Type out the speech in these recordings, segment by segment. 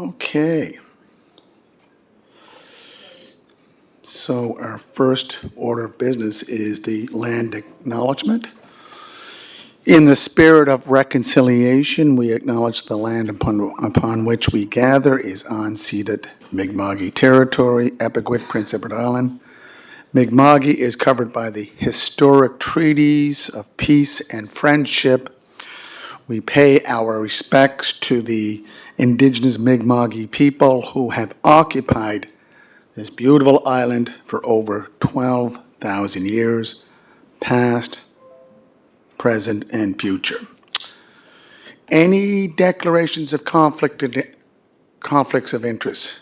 Okay. So our first order of business is the land acknowledgement. In the spirit of reconciliation, we acknowledge the land upon which we gather is unceded Mi'kmaq territory, Epigwit, Prince Edward Island. Mi'kmaq is covered by the historic treaties of peace and friendship. We pay our respects to the indigenous Mi'kmaq people who have occupied this beautiful island for over 12,000 years, past, present, and future. Any declarations of conflicts of interest?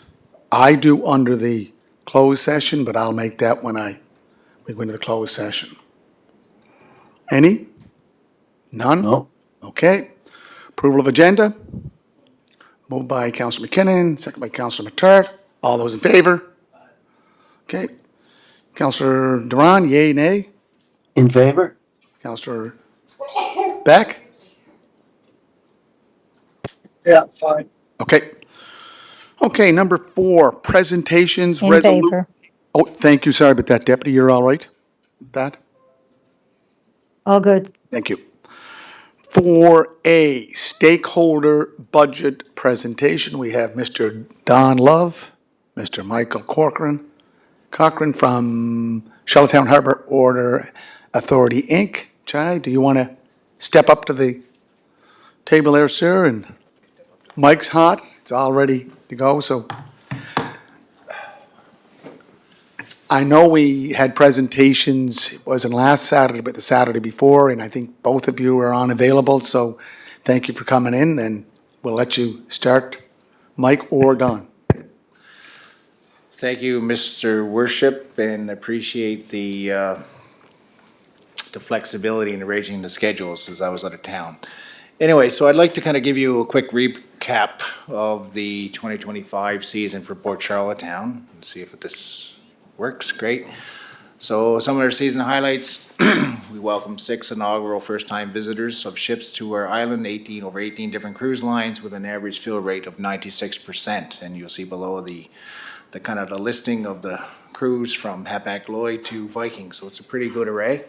I do under the closed session, but I'll make that when we go into the closed session. Any? None? No. Okay. Approval of agenda? Moved by Councillor McKinnon, second by Councillor McTaggart. All those in favor? Okay. Councillor Duran, yea, nay? In favor? Councillor Beck? Yeah, fine. Okay. Okay, number 4, presentations. In favor. Oh, thank you. Sorry about that, Deputy. You're all right with that? All good. Thank you. 4A, stakeholder budget presentation. We have Mr. Don Love, Mr. Michael Corcoran from Charlottetown Harbor Order Authority, Inc. Chai, do you want to step up to the table there, sir? And Mike's hot. It's all ready to go, so. I know we had presentations, it wasn't last Saturday, but the Saturday before, and I think both of you were unavailable, so thank you for coming in, and we'll let you start, Mike or Don. Thank you, Mr. Worship, and appreciate the flexibility in arranging the schedules as I was out of town. Anyway, so I'd like to kind of give you a quick recap of the 2025 season for Port Charlottetown and see if this works. Great. So some of our season highlights, we welcomed 6 inaugural first-time visitors of ships to our island, over 18 different cruise lines with an average fill rate of 96%. And you'll see below the kind of the listing of the cruise from Hapag-Lloyd to Viking. So it's a pretty good array.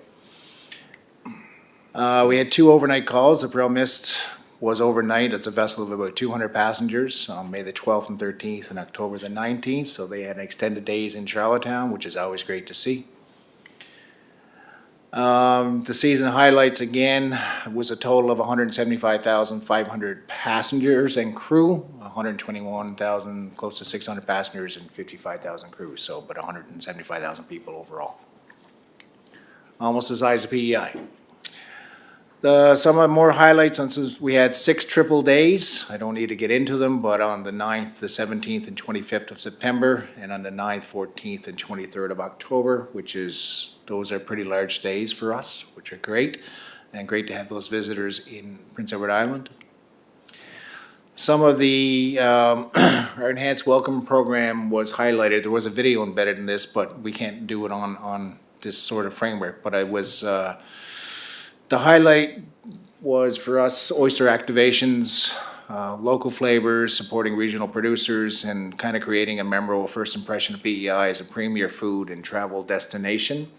We had 2 overnight calls. The Pearl Mist was overnight. It's a vessel of about 200 passengers on May the 12th and 13th and October the 19th. So they had extended days in Charlottetown, which is always great to see. The season highlights again was a total of 175,500 passengers and crew, 121,000, close to 600 passengers and 55,000 crews. So about 175,000 people overall. Almost the size of PEI. Some more highlights on, we had 6 triple days. I don't need to get into them, but on the 9th, the 17th, and 25th of September, and on the 9th, 14th, and 23rd of October, those are pretty large days for us, which are great, and great to have those visitors in Prince Edward Island. Some of the, our enhanced welcome program was highlighted. There was a video embedded in this, but we can't do it on this sort of framework, but it was, the highlight was for us oyster activations, local flavors, supporting regional producers, and kind of creating a memorable first impression of PEI as a premier food and travel destination.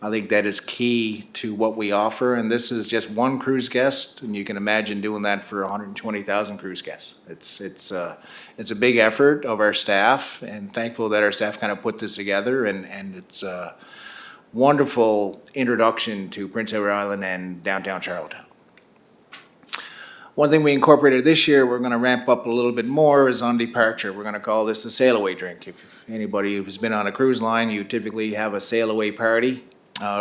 I think that is key to what we offer, and this is just one cruise guest, and you can imagine doing that for 120,000 cruise guests. It's a big effort of our staff, and thankful that our staff kind of put this together, and it's wonderful introduction to Prince Edward Island and downtown Charlottetown. One thing we incorporated this year, we're going to ramp up a little bit more, is on departure. We're going to call this a sail away drink. If anybody who's been on a cruise line, you typically have a sail away party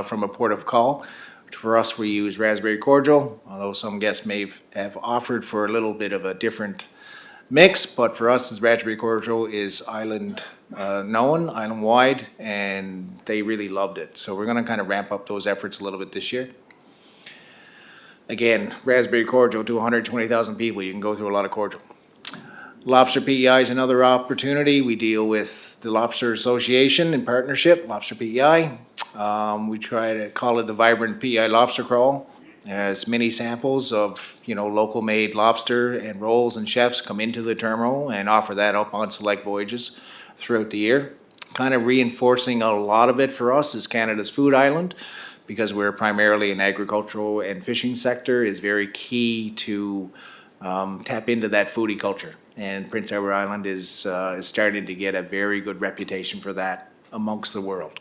from a port of call. For us, we use raspberry cordial, although some guests may have offered for a little bit of a different mix, but for us, as raspberry cordial is island known, island wide, and they really loved it. So we're going to kind of ramp up those efforts a little bit this year. Again, raspberry cordial to 120,000 people. You can go through a lot of cordial. Lobster PEI is another opportunity. We deal with the Lobster Association in partnership, Lobster PEI. We try to call it the Vibrant PEI Lobster Crawl. as many samples of, local made lobster and rolls and chefs come into the terminal and offer that up on select voyages throughout the year. Kind of reinforcing a lot of it for us is Canada's food island, because we're primarily an agricultural and fishing sector, is very key to tap into that foodie culture. And Prince Edward Island is starting to get a very good reputation for that amongst the world.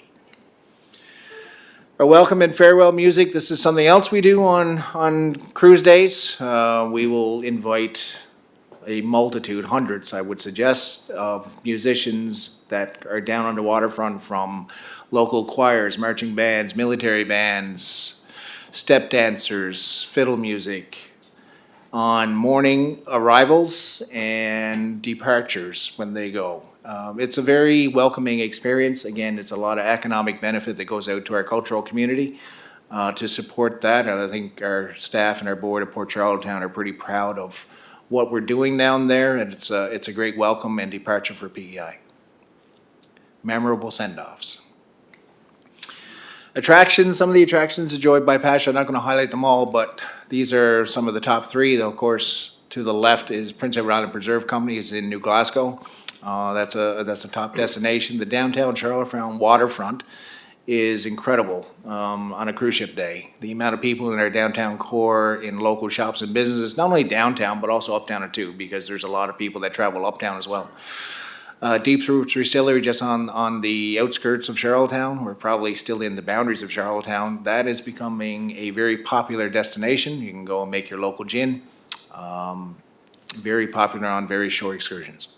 Our welcome and farewell music, this is something else we do on cruise days. We will invite a multitude, hundreds, I would suggest, of musicians that are down on the waterfront, from local choirs, marching bands, military bands, step dancers, fiddle music, on morning arrivals and departures when they go. It's a very welcoming experience. Again, it's a lot of economic benefit that goes out to our cultural community to support that. And I think our staff and our board of Port Charlottetown are pretty proud of what we're doing down there, and it's a great welcome and departure for PEI. Memorable send-offs. Attractions, some of the attractions enjoyed by Pasha, I'm not going to highlight them all, but these are some of the top three. Though, of course, to the left is Prince Edward Island Preserve Company, is in New Glasgow. That's a top destination. The downtown Charlottetown waterfront is incredible on a cruise ship day. The amount of people in our downtown core, in local shops and businesses, not only downtown, but also uptown too, because there's a lot of people that travel uptown as well. Deep Roots Distillery, just on the outskirts of Charlottetown. We're probably still in the boundaries of Charlottetown. That is becoming a very popular destination. You can go and make your local gin. Very popular on very short excursions.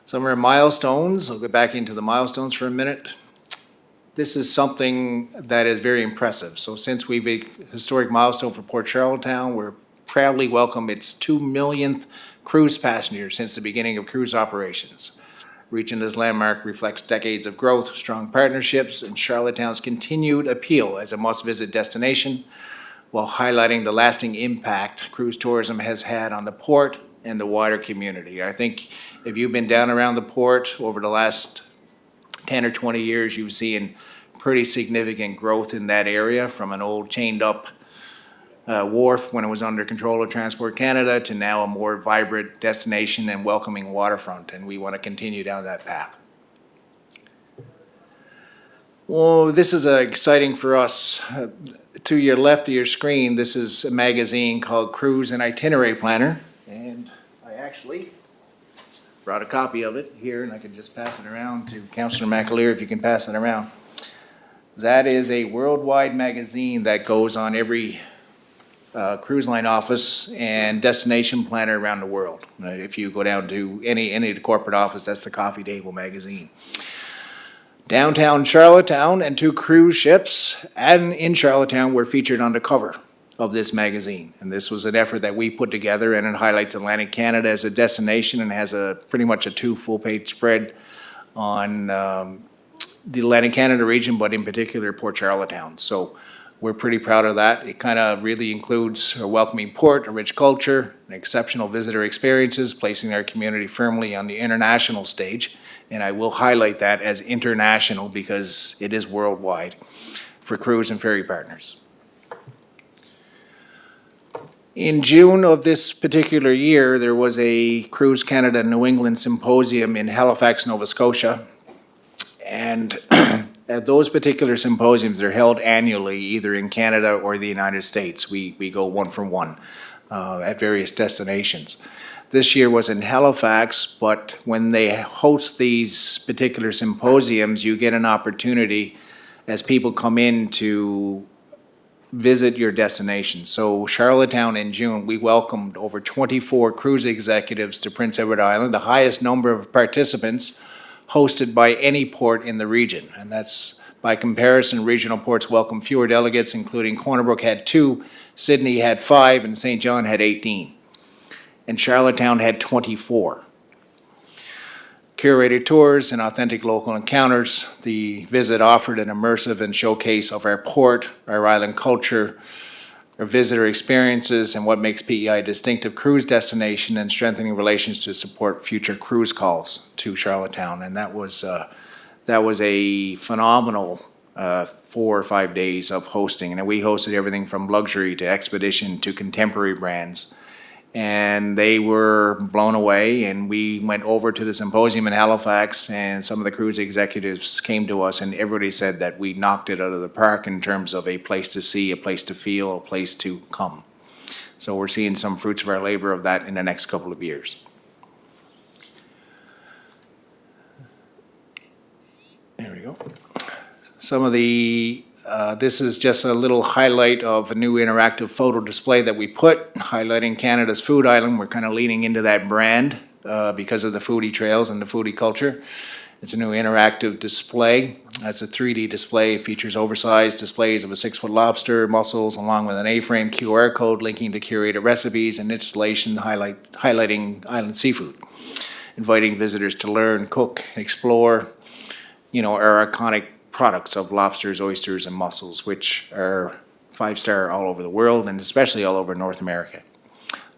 Some of our milestones, I'll go back into the milestones for a minute. This is something that is very impressive. So since we've a historic milestone for Port Charlottetown, we're proudly welcome its 2 millionth cruise passenger since the beginning of cruise operations. Reaching this landmark reflects decades of growth, strong partnerships, and Charlottetown's continued appeal as a must-visit destination, while highlighting the lasting impact cruise tourism has had on the port and the wider community. I think if you've been down around the port over the last 10 or 20 years, you've seen pretty significant growth in that area, from an old chained up wharf when it was under control of Transport Canada to now a more vibrant destination and welcoming waterfront, and we want to continue down that path. Well, this is exciting for us. To your left of your screen, this is a magazine called Cruise and Itinerary Planner, and I actually brought a copy of it here, and I can just pass it around to Councillor McAleer if you can pass it around. That is a worldwide magazine that goes on every cruise line office and destination planner around the world. If you go down to any of the corporate office, that's the Coffee Table magazine. Downtown Charlottetown and 2 cruise ships and in Charlottetown were featured on the cover of this magazine. And this was an effort that we put together, and it highlights Atlantic Canada as a destination and has pretty much a 2 full-page spread on the Atlantic Canada region, but in particular Port Charlottetown. So we're pretty proud of that. It kind of really includes a welcoming port, a rich culture, and exceptional visitor experiences, placing our community firmly on the international stage. And I will highlight that as international because it is worldwide for cruise and ferry partners. In June of this particular year, there was a Cruise Canada New England Symposium in Halifax, Nova Scotia. And at those particular symposiums, they're held annually, either in Canada or the United States. We go one for one at various destinations. This year was in Halifax, but when they host these particular symposiums, you get an opportunity as people come in to visit your destination. So Charlottetown in June, we welcomed over 24 cruise executives to Prince Edward Island, the highest number of participants hosted by any port in the region. And that's, by comparison, regional ports welcome fewer delegates, including Corner Brook had 2, Sydney had 5, and St. John had 18. And Charlottetown had 24. Curated tours and authentic local encounters. The visit offered an immersive and showcase of our port, our island culture, our visitor experiences, and what makes PEI a distinctive cruise destination, and strengthening relations to support future cruise calls to Charlottetown. And that was a phenomenal 4 or 5 days of hosting. And we hosted everything from luxury to expedition to contemporary brands. And they were blown away, and we went over to the symposium in Halifax, and some of the cruise executives came to us, and everybody said that we knocked it out of the park in terms of a place to see, a place to feel, a place to come. So we're seeing some fruits of our labor of that in the next couple of years. There we go. Some of the, this is just a little highlight of a new interactive photo display that we put, highlighting Canada's Food Island. We're kind of leaning into that brand because of the foodie trails and the foodie culture. It's a new interactive display. It's a 3D display. It features oversized displays of a 6-foot lobster, mussels, along with an A-frame QR code linking to curated recipes and installation highlighting island seafood, inviting visitors to learn, cook, explore, our iconic products of lobsters, oysters, and mussels, which are 5-star all over the world and especially all over North America.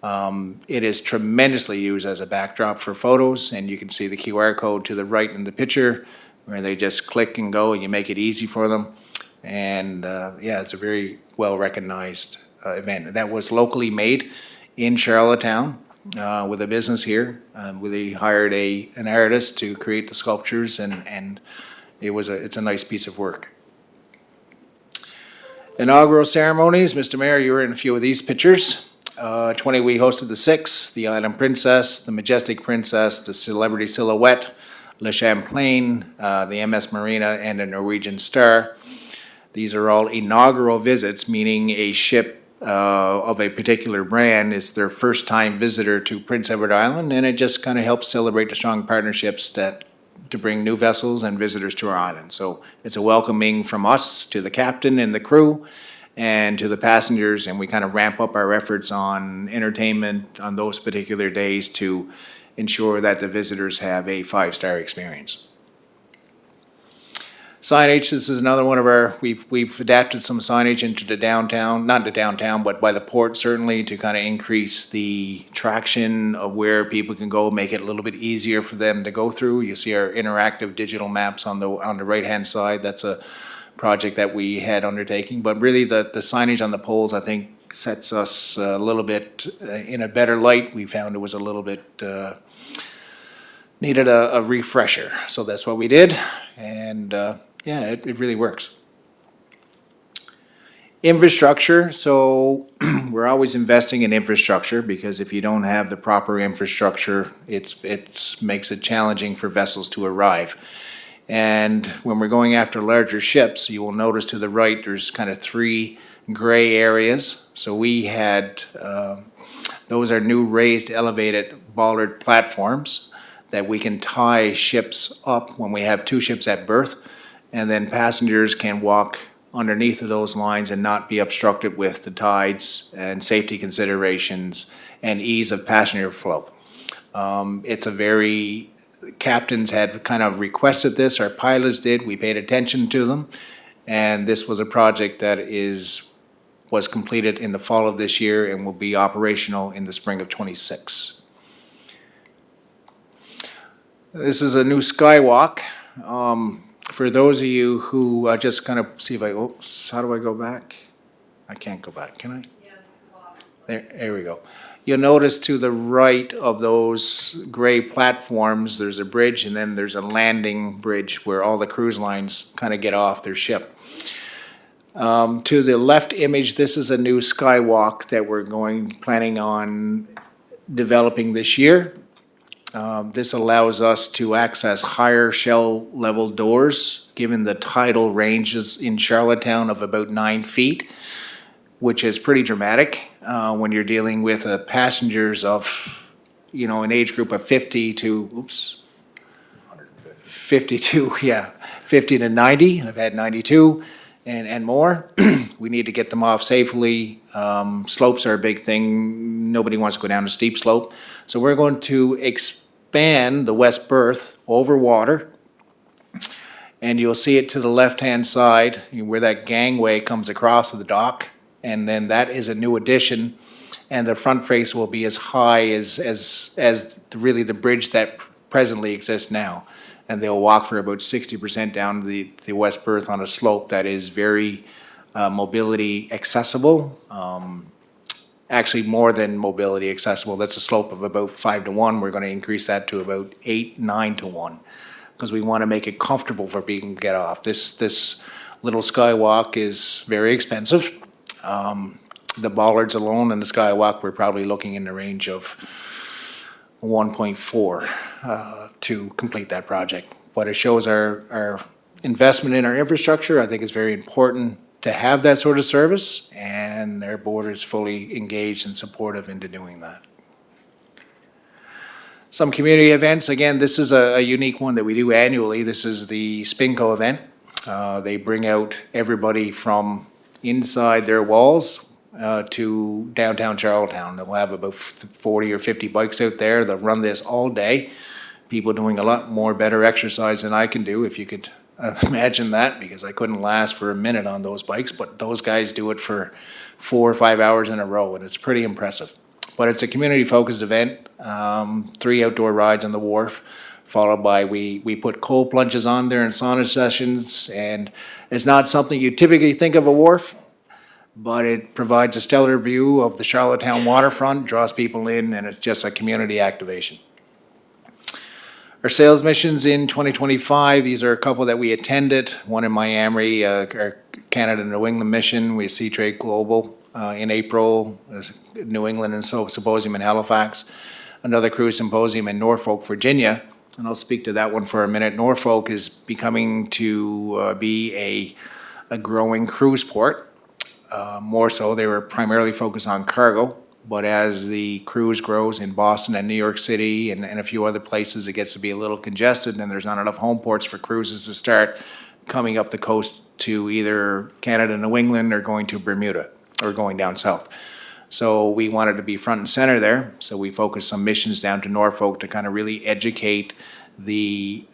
It is tremendously used as a backdrop for photos, and you can see the QR code to the right in the picture where they just click and go and you make it easy for them. And it's a very well-recognized event. That was locally made in Charlottetown with a business here. Where they hired an artist to create the sculptures, and it's a nice piece of work. Inaugural ceremonies, Mr. Mayor, you were in a few of these pictures. 20, we hosted the 6, the Island Princess, the Majestic Princess, the Celebrity Silhouette, Le Champlain, the MS Marina, and the Norwegian Star. These are all inaugural visits, meaning a ship of a particular brand is their first time visitor to Prince Edward Island, and it just kind of helps celebrate the strong partnerships to bring new vessels and visitors to our island. So it's a welcoming from us to the captain and the crew and to the passengers, and we kind of ramp up our efforts on entertainment on those particular days to ensure that the visitors have a 5-star experience. Signage, this is another one of we've adapted some signage into the downtown, not the downtown, but by the port certainly, to kind of increase the traction of where people can go, make it a little bit easier for them to go through. You see our interactive digital maps on the right-hand side. That's a project that we had undertaking, but really the signage on the poles, I think, sets us a little bit in a better light. We found it was a little bit needed a refresher, so that's what we did, and it really works. Infrastructure, so we're always investing in infrastructure, because if you don't have the proper infrastructure, it makes it challenging for vessels to arrive. And when we're going after larger ships, you will notice to the right there's kind of 3 gray areas. So we had, those are new raised elevated bollard platforms that we can tie ships up when we have 2 ships at berth, and then passengers can walk underneath of those lines and not be obstructed with the tides and safety considerations and ease of passenger flow. Captains had kind of requested this, our pilots did, we paid attention to them, and this was a project that was completed in the fall of this year and will be operational in the spring of '26. This is a new skywalk. For those of you who just kind of see if how do I go back? I can't go back, can I? There we go. You'll notice to the right of those gray platforms, there's a bridge, and then there's a landing bridge where all the cruise lines kind of get off their ship. To the left image, this is a new skywalk that we're planning on developing this year. This allows us to access higher shell level doors, given the tidal ranges in Charlottetown of about 9 feet, which is pretty dramatic when you're dealing with passengers of, an age group of 50 to 50 to 90. I've had 92 and more. We need to get them off safely. Slopes are a big thing. Nobody wants to go down a steep slope. So we're going to expand the west berth over water, and you'll see it to the left-hand side where that gangway comes across the dock, and then that is a new addition, and the front face will be as high as really the bridge that presently exists now. and they'll walk for about 60% down the West Berth on a slope that is very mobility accessible. Actually, more than mobility accessible. That's a slope of about 5-to-1. We're going to increase that to about 8-9-to-1 because we want to make it comfortable for people to get off. This little skywalk is very expensive. The bollards alone and the skywalk, we're probably looking in the range of 1.4 to complete that project. But it shows our investment in our infrastructure. I think it's very important to have that sort of service, and our board is fully engaged and supportive into doing that. Some community events, again, this is a unique one that we do annually. This is the Spinco event. They bring out everybody from inside their walls to downtown Charlottetown. They'll have about 40 or 50 bikes out there. They'll run this all day. People doing a lot more better exercise than I can do, if you could imagine that, because I couldn't last for a minute on those bikes, but those guys do it for 4 or 5 hours in a row, and it's pretty impressive. But it's a community-focused event, 3 outdoor rides on the wharf, followed by, we put cold plunges on there and sauna sessions, and it's not something you typically think of a wharf, but it provides a stellar view of the Charlottetown waterfront, draws people in, and it's just a community activation. Our sales missions in 2025, these are a couple that we attended, one in Miami, our Canada New England mission, we see Trade Global in April, there's New England and Symposium in Halifax, another cruise symposium in Norfolk, Virginia, and I'll speak to that one for a minute. Norfolk is becoming to be a growing cruise port. More so, they were primarily focused on cargo, but as the cruise grows in Boston and New York City and a few other places, it gets to be a little congested, and there's not enough home ports for cruises to start coming up the coast to either Canada, New England, or going to Bermuda, or going down south. So we wanted to be front and center there, so we focused some missions down to Norfolk to kind of really educate the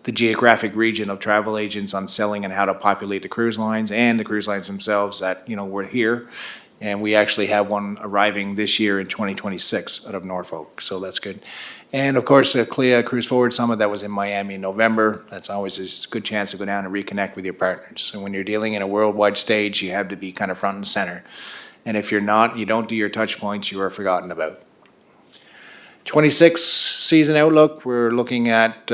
geographic region of travel agents on selling and how to populate the cruise lines, and the cruise lines themselves that, we're here. And we actually have one arriving this year in 2026 out of Norfolk, so that's good. And of course, the CLIA Cruise Forward Summit that was in Miami in November. That's always a good chance to go down and reconnect with your partners. So when you're dealing in a worldwide stage, you have to be kind of front and center. And if you're not, you don't do your touch points, you are forgotten about. 26 season outlook, we're looking at,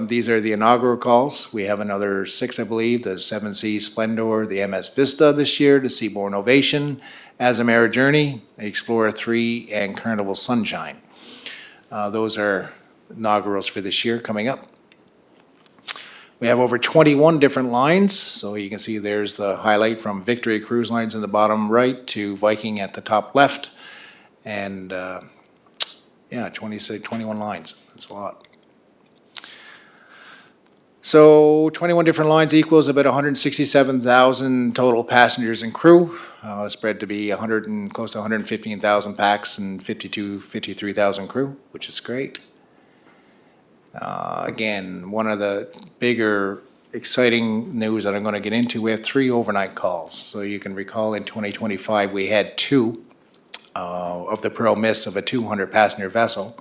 these are the inaugural calls. We have another 6, I believe, the Seven Seas Splendor, the MS Vista this year, the Seabourn Ovation, Azamara Journey, Explorer 3, and Carnival Sunshine. Those are inaugurals for this year coming up. We have over 21 different lines, so you can see there's the highlight from Victory Cruise Lines in the bottom right to Viking at the top left, and 21 lines. That's a lot. So 21 different lines equals about 167,000 total passengers and crew, spread to be close to 115,000 packs and 53,000 crew, which is great. Again, one of the bigger exciting news that I'm going to get into, we have 3 overnight calls. So you can recall in 2025 we had 2 of the Pearl Mist of a 200 passenger vessel.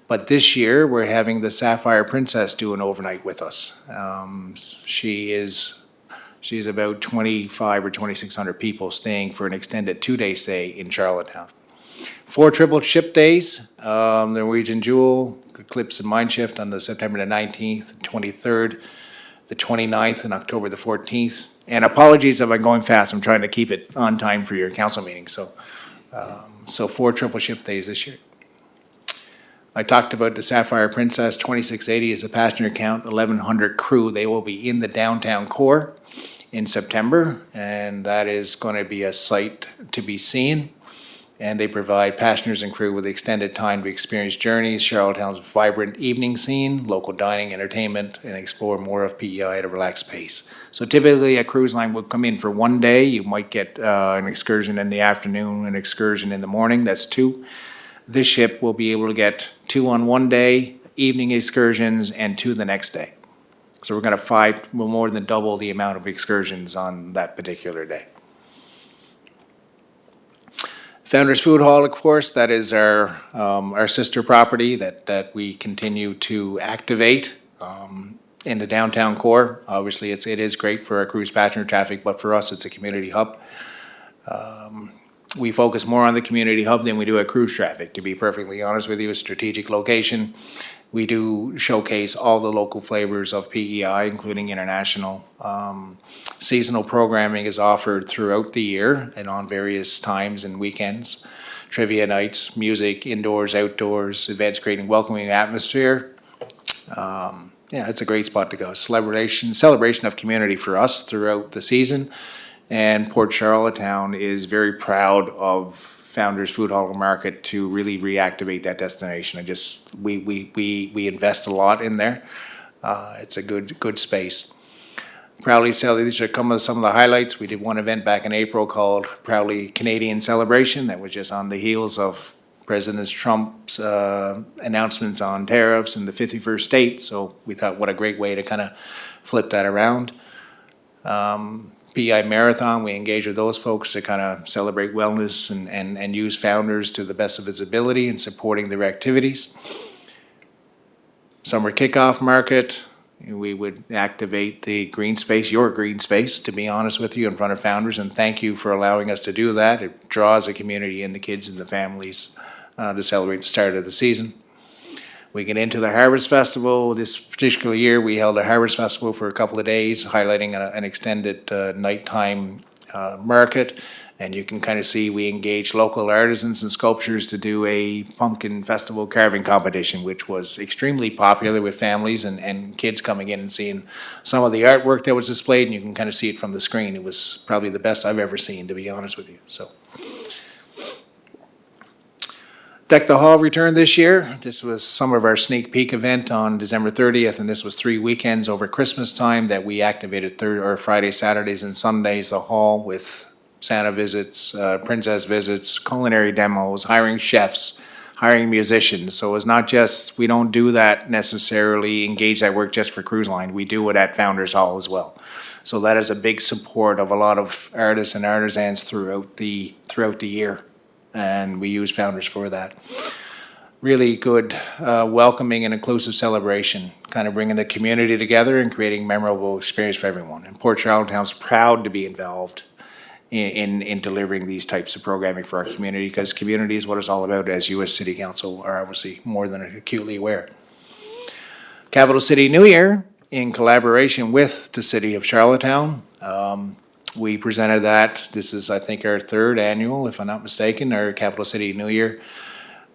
But this year, we're having the Sapphire Princess do an overnight with us. She's about 25 or 2,600 people staying for an extended 2-day stay in Charlottetown. 4 triple ship days, the Norwegian Jewel, Eclipse and Mindshift on the September the 19th, 23rd, the 29th, and October the 14th. And apologies if I'm going fast, I'm trying to keep it on time for your council meeting. So 4 triple ship days this year. I talked about the Sapphire Princess, 2680 is a passenger count, 1,100 crew. They will be in the downtown core in September, and that is going to be a sight to be seen. And they provide passengers and crew with extended time to experience journeys, Charlottetown's vibrant evening scene, local dining, entertainment, and explore more of PEI at a relaxed pace. So typically, a cruise line would come in for 1 day. You might get an excursion in the afternoon, an excursion in the morning. That's 2. This ship will be able to get 2 on 1 day, evening excursions, and 2 the next day. So we're going to more than double the amount of excursions on that particular day. Founders Food Hall, of course, that is our sister property that we continue to activate in the downtown core. Obviously, it is great for our cruise passenger traffic, but for us, it's a community hub. We focus more on the community hub than we do at cruise traffic, to be perfectly honest with you. A strategic location. We do showcase all the local flavors of PEI, including international. Seasonal programming is offered throughout the year and on various times and weekends. Trivia nights, music, indoors, outdoors, events creating welcoming atmosphere. Yeah, it's a great spot to go. Celebration of community for us throughout the season. And Port Charlottetown is very proud of Founders Food Hall and Market to really reactivate that destination. We invest a lot in there. It's a good space. Proudly Celebrate, these are some of the highlights. We did one event back in April called Proudly Canadian Celebration that was just on the heels of President Trump's announcements on tariffs in the 51st state. So we thought what a great way to kind of flip that around. PEI Marathon, we engage with those folks to kind of celebrate wellness and use Founders to the best of its ability in supporting their activities. Summer Kickoff Market, we would activate the green space, your green space, to be honest with you, in front of Founders, and thank you for allowing us to do that. It draws the community and the kids and the families to celebrate the start of the season. We get into the Harvest Festival. This particular year, we held a Harvest Festival for a couple of days, highlighting an extended nighttime market. And you can kind of see we engaged local artisans and sculptors to do a pumpkin festival carving competition, which was extremely popular with families and kids coming in and seeing some of the artwork that was displayed. And you can kind of see it from the screen. It was probably the best I've ever seen, to be honest with you. So. Deck the Hall returned this year. This was some of our sneak peek event on December 30th, and this was 3 weekends over Christmas time that we activated Friday, Saturdays, and Sundays, the hall with Santa visits, princess visits, culinary demos, hiring chefs, hiring musicians. So it's not just, we don't do that necessarily, engage that work just for Cruise Line. We do it at Founders Hall as well. So that is a big support of a lot of artists and artisans throughout the year. And we use Founders for that. Really good, welcoming and inclusive celebration, kind of bringing the community together and creating memorable experience for everyone. And Port Charlottetown's proud to be involved in delivering these types of programming for our community, because community is what it's all about, as you as City Council are obviously more than acutely aware. Capital City New Year, in collaboration with the City of Charlottetown, we presented that. This is, I think, our 3rd annual, if I'm not mistaken, our Capital City New Year.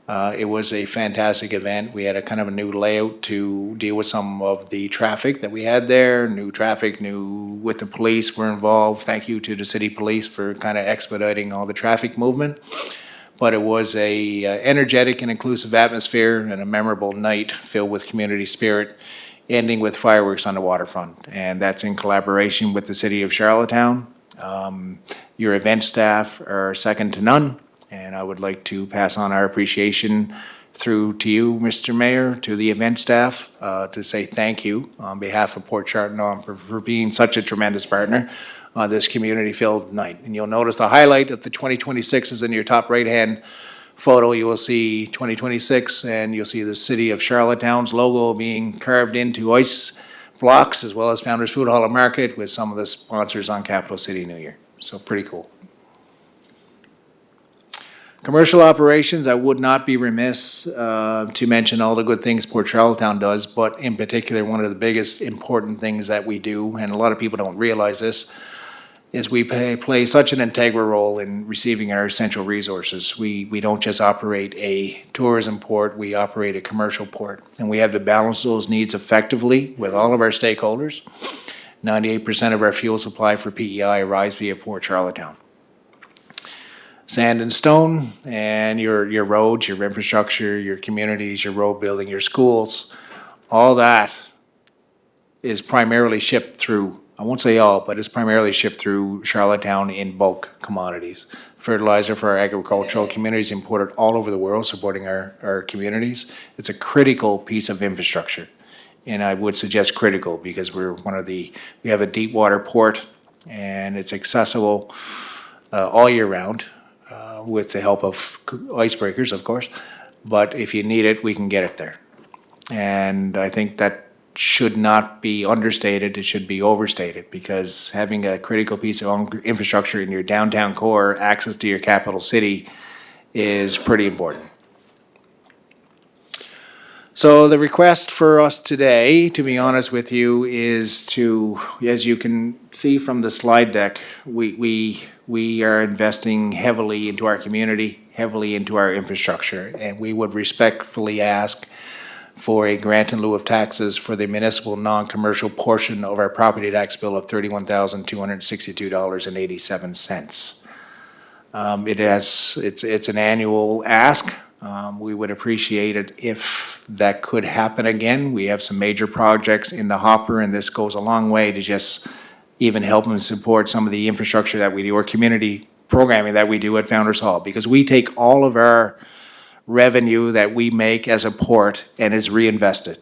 It was a fantastic event. We had a kind of a new layout to deal with some of the traffic that we had there. New traffic, with the police were involved. Thank you to the city police for kind of expediting all the traffic movement. But it was a energetic and inclusive atmosphere and a memorable night filled with community spirit, ending with fireworks on the waterfront. And that's in collaboration with the City of Charlottetown. Your event staff are second to none. And I would like to pass on our appreciation through to you, Mr. Mayor, to the event staff, to say thank you on behalf of Port Charlottetown for being such a tremendous partner on this community-filled night. And you'll notice the highlight of the 2026 is in your top right-hand photo. You will see 2026, and you'll see the City of Charlottetown's logo being carved into ice blocks, as well as Founders Food Hall and Market with some of the sponsors on Capital City New Year. So pretty cool. Commercial operations, I would not be remiss to mention all the good things Port Charlottetown does, but in particular, one of the biggest important things that we do, and a lot of people don't realize this, is we play such an integral role in receiving our essential resources. We don't just operate a tourism port, we operate a commercial port, and we have to balance those needs effectively with all of our stakeholders. 98% of our fuel supply for PEI arrives via Port Charlottetown. Sand and stone, and your roads, your infrastructure, your communities, your road building, your schools, all that is primarily shipped through, I won't say all, but it's primarily shipped through Charlottetown in bulk commodities. Fertilizer for our agricultural communities imported all over the world, supporting our communities. It's a critical piece of infrastructure. And I would suggest critical because we have a deep water port and it's accessible all year round. with the help of icebreakers, of course. But if you need it, we can get it there. And I think that should not be understated, it should be overstated, because having a critical piece of infrastructure in your downtown core, access to your capital city, is pretty important. So the request for us today, to be honest with you, is to, as you can see from the slide deck, we are investing heavily into our community, heavily into our infrastructure, and we would respectfully ask for a grant in lieu of taxes for the municipal non-commercial portion of our property tax bill of $31,262.87. It's an annual ask. We would appreciate it if that could happen again. We have some major projects in the hopper, and this goes a long way to just even help and support some of the infrastructure that we do, or community programming that we do at Founders Hall, because we take all of our revenue that we make as a port and is reinvested.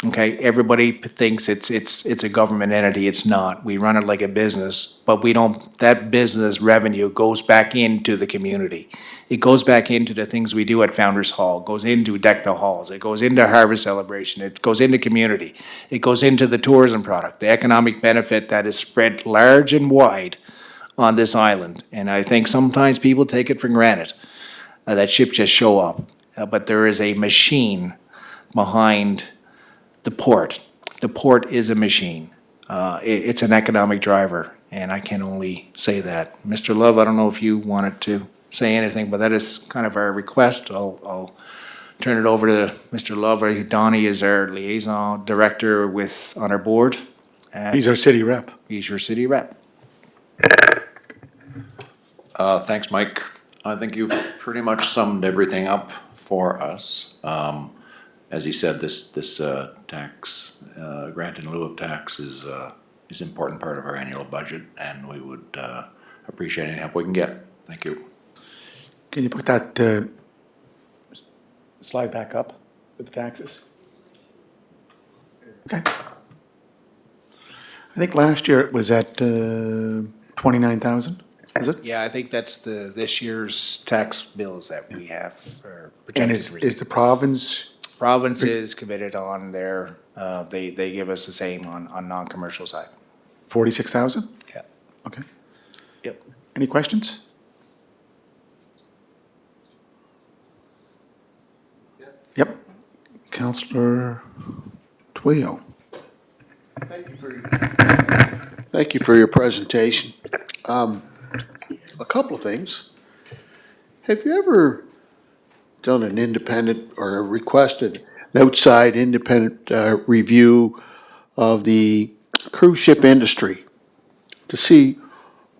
Okay, everybody thinks it's a government entity. It's not. We run it like a business, but we don't, that business revenue goes back into the community. It goes back into the things we do at Founders Hall, goes into Deck the Halls, it goes into Harvest Celebration, it goes into community, it goes into the tourism product, the economic benefit that is spread large and wide on this island. And I think sometimes people take it for granted that ships just show up. But there is a machine behind the port. The port is a machine. It's an economic driver, and I can only say that. Mr. Love, I don't know if you wanted to say anything, but that is kind of our request. I'll turn it over to Mr. Love. Donnie is our liaison director on our board. He's our city rep. He's your city rep. Thanks, Mike. I think you've pretty much summed everything up for us. As he said, this tax, grant in lieu of tax is an important part of our annual budget, and we would appreciate any help we can get. Thank you. Can you put that slide back up with the taxes? Okay. I think last year it was at 29,000, is it? Yeah, I think that's this year's tax bills that we have. And is the province, Province is committed on their, they give us the same on non-commercial side. 46,000? Yeah. Okay. Yep. Any questions? Yep. Councillor Tweo. Thank you for your presentation. A couple of things. Have you ever done an independent or requested an outside independent review of the cruise ship industry to see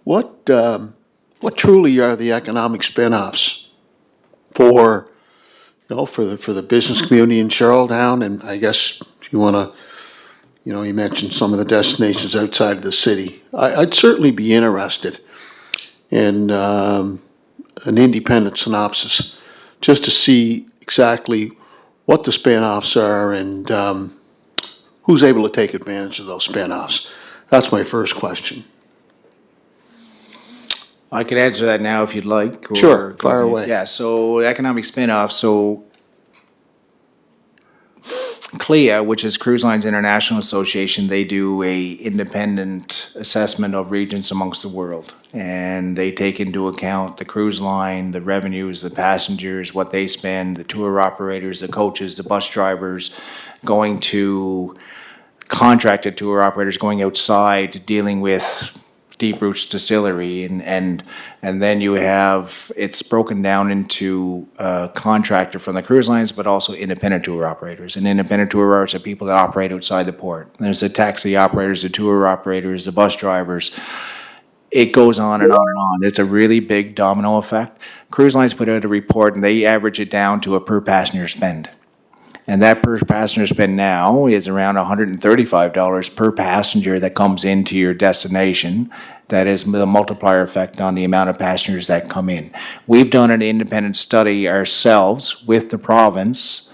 what truly are the economic spin-offs for, for the business community in Charlottetown? And I guess if you want to, you mentioned some of the destinations outside of the city. I'd certainly be interested in an independent synopsis just to see exactly what the spin-offs are and who's able to take advantage of those spin-offs. That's my first question. I could answer that now if you'd like. Or Sure, fire away. Yeah, so economic spin-off, so CLIA, which is Cruise Lines International Association, they do a independent assessment of regions amongst the world. And they take into account the cruise line, the revenues, the passengers, what they spend, the tour operators, the coaches, the bus drivers, going to contracted tour operators, going outside, dealing with Deep Roots Distillery, and then you have, it's broken down into contractor from the cruise lines, but also independent tour operators. And independent tour operators are people that operate outside the port. There's the taxi operators, the tour operators, the bus drivers. It goes on and on and on. It's a really big domino effect. Cruise lines put out a report and they average it down to a per passenger spend. And that per passenger spend now is around $135 per passenger that comes into your destination. That is the multiplier effect on the amount of passengers that come in. We've done an independent study ourselves with the province,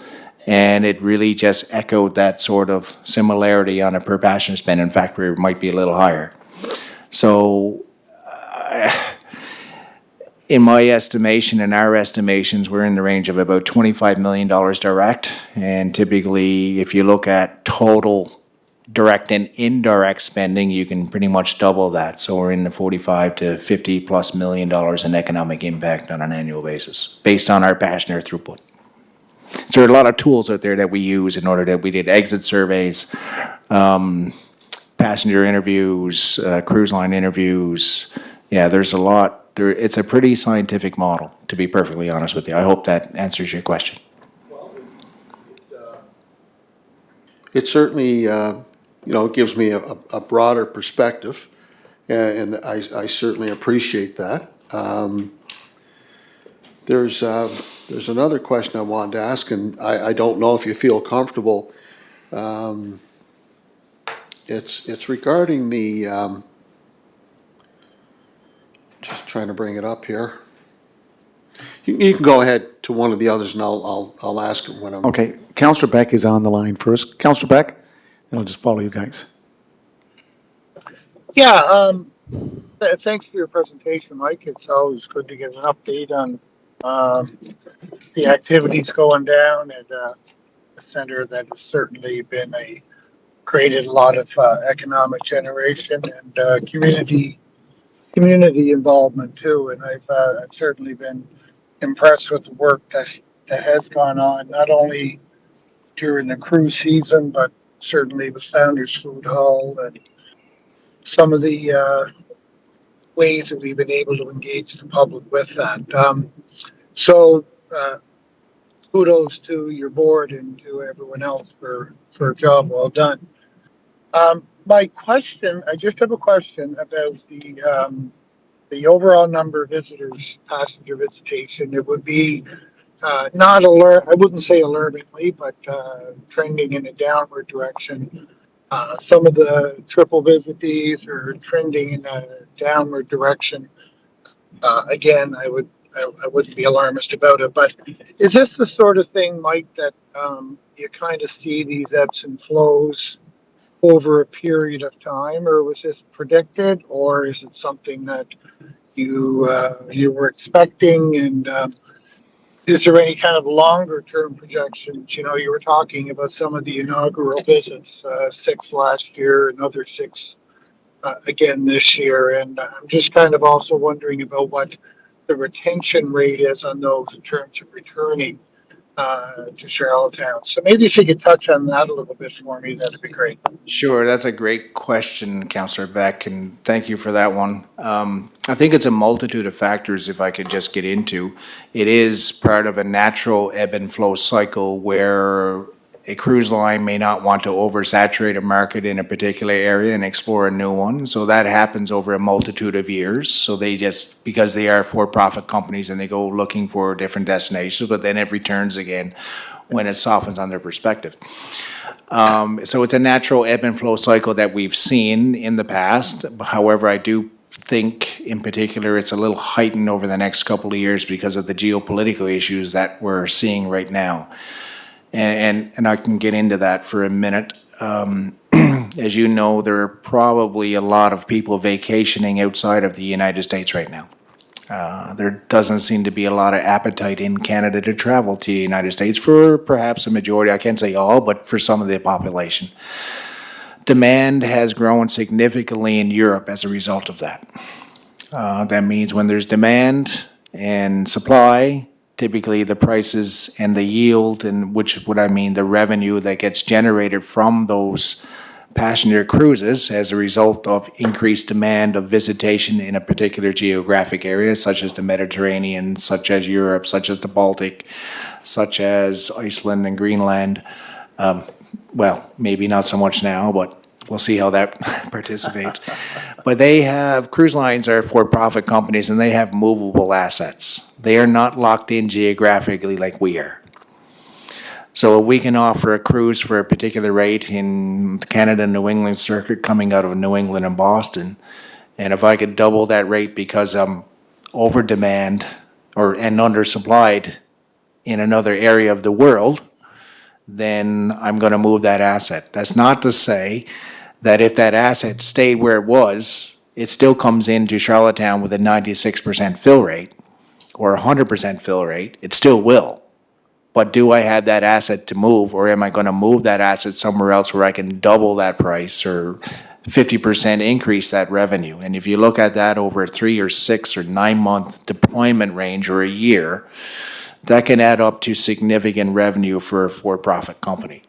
and it really just echoed that sort of similarity on a per passenger spend. In fact, we might be a little higher. So In my estimation and our estimations, we're in the range of about $25 million direct. And typically, if you look at total direct and indirect spending, you can pretty much double that. So we're in the 45 to 50 plus $million in economic impact on an annual basis, based on our passenger throughput. So there are a lot of tools out there that we use in order that we did exit surveys, passenger interviews, cruise line interviews. Yeah, there's a lot. It's a pretty scientific model, to be perfectly honest with you. I hope that answers your question. It certainly, gives me a broader perspective, and I certainly appreciate that. There's another question I wanted to ask, and I don't know if you feel comfortable. It's regarding the, just trying to bring it up here. You can go ahead to one of the others, and I'll ask it when I'm. Okay, Counselor Beck is on the line first. Counselor Beck, then I'll just follow you guys. Yeah, thanks for your presentation, Mike. It's always good to get an update on the activities going down at a center that has certainly been created a lot of economic generation and community involvement too. And I've certainly been impressed with the work that has gone on, not only during the cruise season, but certainly with Founders Food Hall and some of the ways that we've been able to engage the public with that. So kudos to your board and to everyone else for a job well done. My question, I just have a question about the overall number of visitors, passenger visitation. It would be not I wouldn't say alarmingly, but trending in a downward direction. Some of the triple visitees are trending in a downward direction. Again, I wouldn't be alarmist about it, but is this the sort of thing, Mike, that you kind of see these ebbs and flows over a period of time, or was this predicted, or is it something that you were expecting? And is there any kind of longer term projections? You know, you were talking about some of the inaugural visits, 6 last year, another 6 again this year, and I'm just kind of also wondering about what the retention rate is on those in terms of returning to Charlottetown. So maybe if you could touch on that a little bit for me, that'd be great. Sure, that's a great question, Councillor Beck, and thank you for that one. I think it's a multitude of factors, if I could just get into. It is part of a natural ebb and flow cycle where a cruise line may not want to oversaturate a market in a particular area and explore a new one. So that happens over a multitude of years. So they just, because they are for-profit companies and they go looking for different destinations, but then it returns again when it softens on their perspective. So it's a natural ebb and flow cycle that we've seen in the past. However, I do think in particular it's a little heightened over the next couple of years because of the geopolitical issues that we're seeing right now. And I can get into that for a minute. As you know, there are probably a lot of people vacationing outside of the United States right now. There doesn't seem to be a lot of appetite in Canada to travel to the United States for perhaps a majority, I can't say all, but for some of the population. Demand has grown significantly in Europe as a result of that. That means when there's demand and supply, typically the prices and the yield, and which would I mean the revenue that gets generated from those passenger cruises as a result of increased demand of visitation in a particular geographic area, such as the Mediterranean, such as Europe, such as the Baltic, such as Iceland and Greenland. Well, maybe not so much now, but we'll see how that participates. But cruise lines are for-profit companies and they have movable assets. They are not locked in geographically like we are. So we can offer a cruise for a particular rate in the Canada New England circuit coming out of New England and Boston. And if I could double that rate because I'm over demand and undersupplied in another area of the world, then I'm going to move that asset. That's not to say that if that asset stayed where it was, it still comes into Charlottetown with a 96% fill rate. or 100% fill rate, it still will. But do I have that asset to move, or am I going to move that asset somewhere else where I can double that price or 50% increase that revenue? And if you look at that over a 3 or 6 or 9 month deployment range or a year, that can add up to significant revenue for a for-profit company.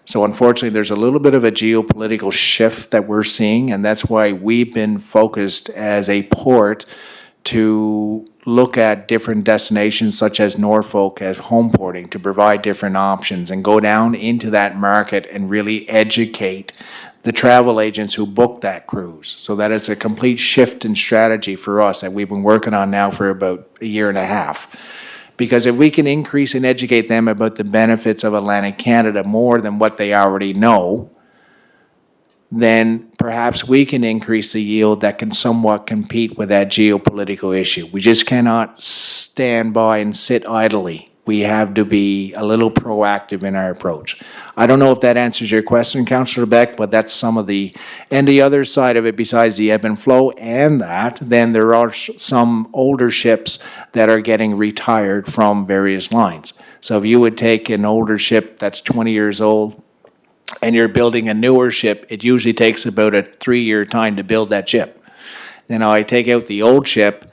So unfortunately, there's a little bit of a geopolitical shift that we're seeing, and that's why we've been focused as a port to look at different destinations such as Norfolk as home porting to provide different options and go down into that market and really educate the travel agents who book that cruise. So that is a complete shift in strategy for us that we've been working on now for about a year and a half. Because if we can increase and educate them about the benefits of Atlantic Canada more than what they already know, then perhaps we can increase the yield that can somewhat compete with that geopolitical issue. We just cannot stand by and sit idly. We have to be a little proactive in our approach. I don't know if that answers your question, Councillor Beck, but that's some of the, and the other side of it besides the ebb and flow and that, then there are some older ships that are getting retired from various lines. So if you would take an older ship that's 20 years old and you're building a newer ship, it usually takes about a 3-year time to build that ship. Then I take out the old ship,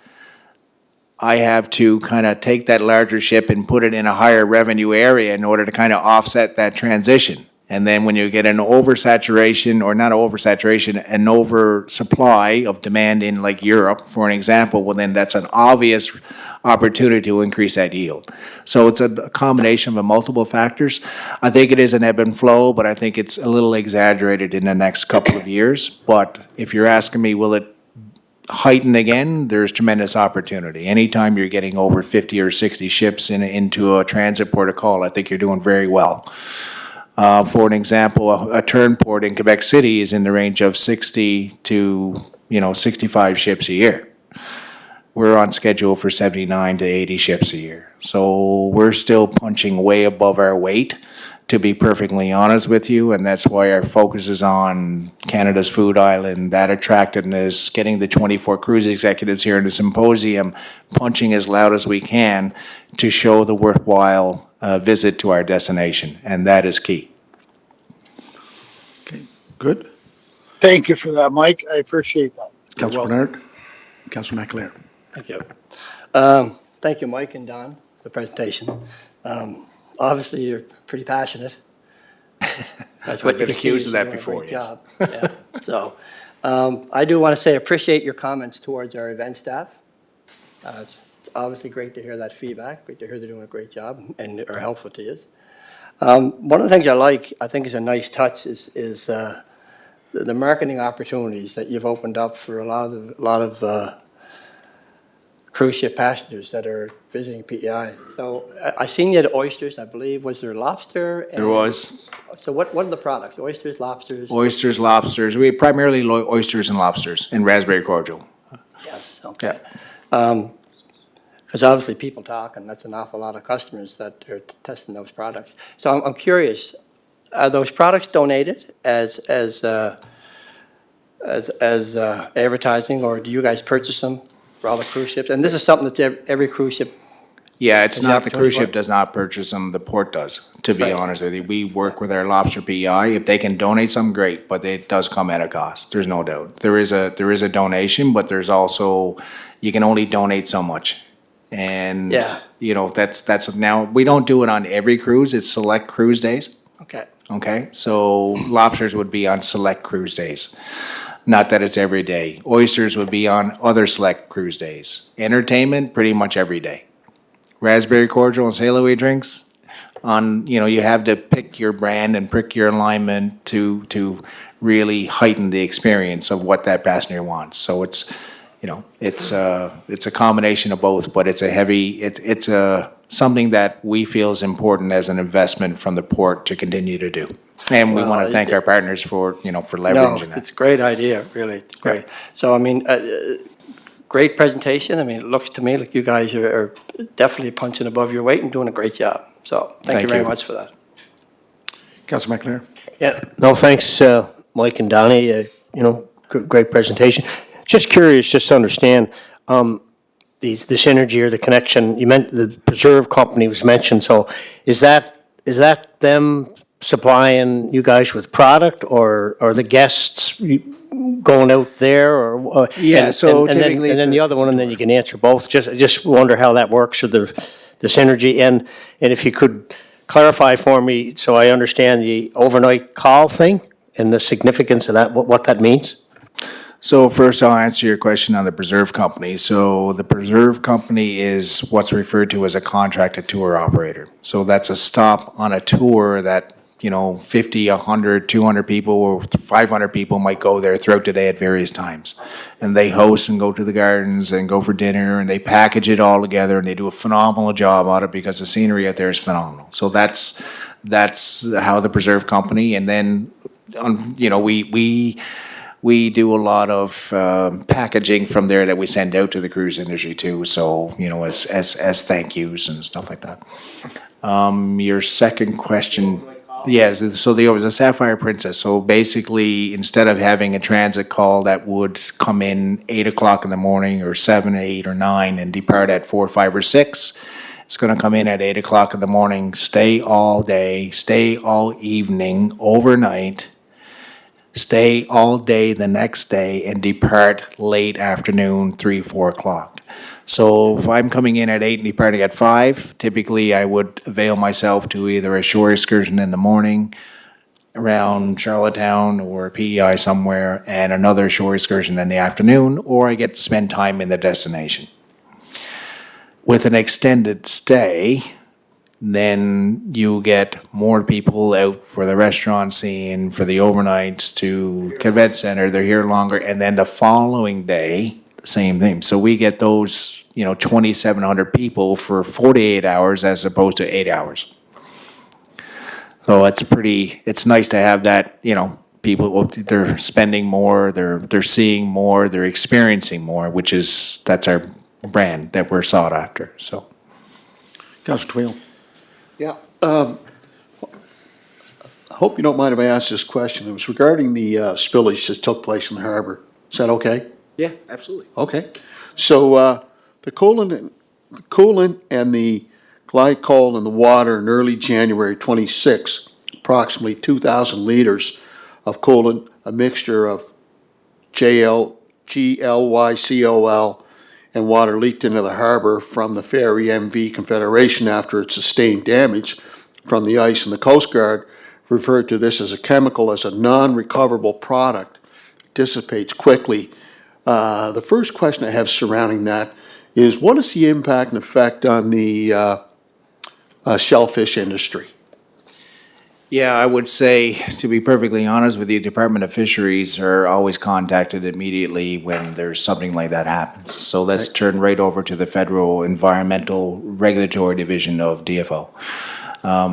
I have to kind of take that larger ship and put it in a higher revenue area in order to kind of offset that transition. And then when you get an oversaturation, or not oversaturation, an oversupply of demand in like Europe, for an example, well then that's an obvious opportunity to increase that yield. So it's a combination of multiple factors. I think it is an ebb and flow, but I think it's a little exaggerated in the next couple of years. But if you're asking me, will it heighten again? There's tremendous opportunity. Anytime you're getting over 50 or 60 ships into a transit port of call, I think you're doing very well. For an example, a turn port in Quebec City is in the range of 60 to 65 ships a year. We're on schedule for 79 to 80 ships a year. So we're still punching way above our weight, to be perfectly honest with you, and that's why our focus is on Canada's Food Island, that attractiveness, getting the 24 cruise executives here in the symposium, punching as loud as we can to show the worthwhile visit to our destination, and that is key. Good. Thank you for that, Mike. I appreciate that. Councillor Bernard? Councillor McAleer? Thank you. Thank you, Mike and Don, for the presentation. Obviously, you're pretty passionate. That's I've been you see accused is of that you're doing a before, great yes. job. Yeah. So, I do want to say, appreciate your comments towards our event staff. It's obviously great to hear that feedback, great to hear they're doing a great job and are helpful to you. One of the things I think is a nice touch is the marketing opportunities that you've opened up for a lot of cruise ship passengers that are visiting PEI. So I seen you had oysters, I believe. Was there lobster? There was So what are the products? Oysters, lobsters? oysters, lobsters. We primarily oysters and lobsters and raspberry cordial. Yes, okay. Because obviously people talk, and that's an awful lot of customers that are testing those products. So I'm curious, are those products donated as advertising, or do you guys purchase them for all the cruise ships? And this is something that every cruise ship. Yeah, it's Is the not, the cruise opportunity ship does not purchase them, the port does, to be Right. honest with you. We work with our lobster PEI. If they can donate some, great, but it does come at a cost, there's no doubt. There is a donation, but there's also, you can only donate so much. And, Yeah. that's, now, we don't do it on every cruise, it's select cruise days, Okay. okay? So lobsters would be on select cruise days. Not that it's every day. Oysters would be on other select cruise days. Entertainment, pretty much every day. Raspberry cordial and sail away drinks, you have to pick your brand and pick your alignment to really heighten the experience of what that passenger wants. So it's a combination of both, but it's something that we feel is important as an investment from the port to continue to do. And we Well, want to thank our partners for No, leveraging that. it's a great idea, really, it's great. So, I mean, great presentation. I mean, it looks to me like you guys are definitely punching above your weight and doing a great job. So, thank you Thank very you. much for that. Councillor McAleer? Yeah, no, thanks, Mike and Donnie, great presentation. Just curious, just to understand, the the synergy or the connection, you meant the preserve company was mentioned, so is that them supplying you guys with product, or are the guests going out there, or? Yeah, so and then- typically And it's then a- the other it's a one, and then tour. you can answer both, just wonder how that works, or the synergy, and if you could clarify for me, so I understand the overnight call thing, and the significance of that, what that means? So first, I'll answer your question on the Preserve Company. So the Preserve Company is what's referred to as a contracted tour operator. So that's a stop on a tour that, 50, 100, 200 people or 500 people might go there throughout the day at various times. And they host and go to the gardens and go for dinner, and they package it all together, and they do a phenomenal job on it because the scenery out there is phenomenal. So that's how the Preserve Company, and then, we do a lot of packaging from there that we send out to the cruise industry too. So, as thank yous and stuff like that. Your second question, yes, so there was a Sapphire Princess. So basically, instead of having a transit call that would come in 8 o'clock in the morning or 7, 8, or 9 and depart at 4, 5, or 6, it's going to come in at 8 o'clock in the morning, stay all day, stay all evening, overnight, stay all day the next day, and depart late afternoon, 3, 4 o'clock. So if I'm coming in at 8 and departing at 5, typically I would avail myself to either a shore excursion in the morning around Charlottetown or PEI somewhere, and another shore excursion in the afternoon, or I get to spend time in the destination. With an extended stay, then you get more people out for the restaurant scene, for the overnights, to convention center, they're here longer, and then the following day, the same thing. So we get those, 2,700 people for 48 hours as opposed to 8 hours. So it's nice to have that, people, they're spending more, they're seeing more, they're experiencing more, that's our brand that we're sought after, so. Councillor Twill. Yeah, I hope you don't mind if I ask this question. It was regarding the spillage that took place in the harbor. Is that okay? Yeah, absolutely. Okay. So the coolant and the glycol in the water in early January 26, approximately 2,000 liters of coolant, a mixture of GLYCOL, and water leaked into the harbor from the ferry MV Confederation after it sustained damage from the ice, and the Coast Guard referred to this as a chemical as a non-recoverable product, dissipates quickly. The first question I have surrounding that is, what is the impact and effect on the shellfish industry? Yeah, I would say, to be perfectly honest with you, Department of Fisheries are always contacted immediately when there's something like that happens. So let's turn right over to the Federal Environmental Regulatory Division of DFO.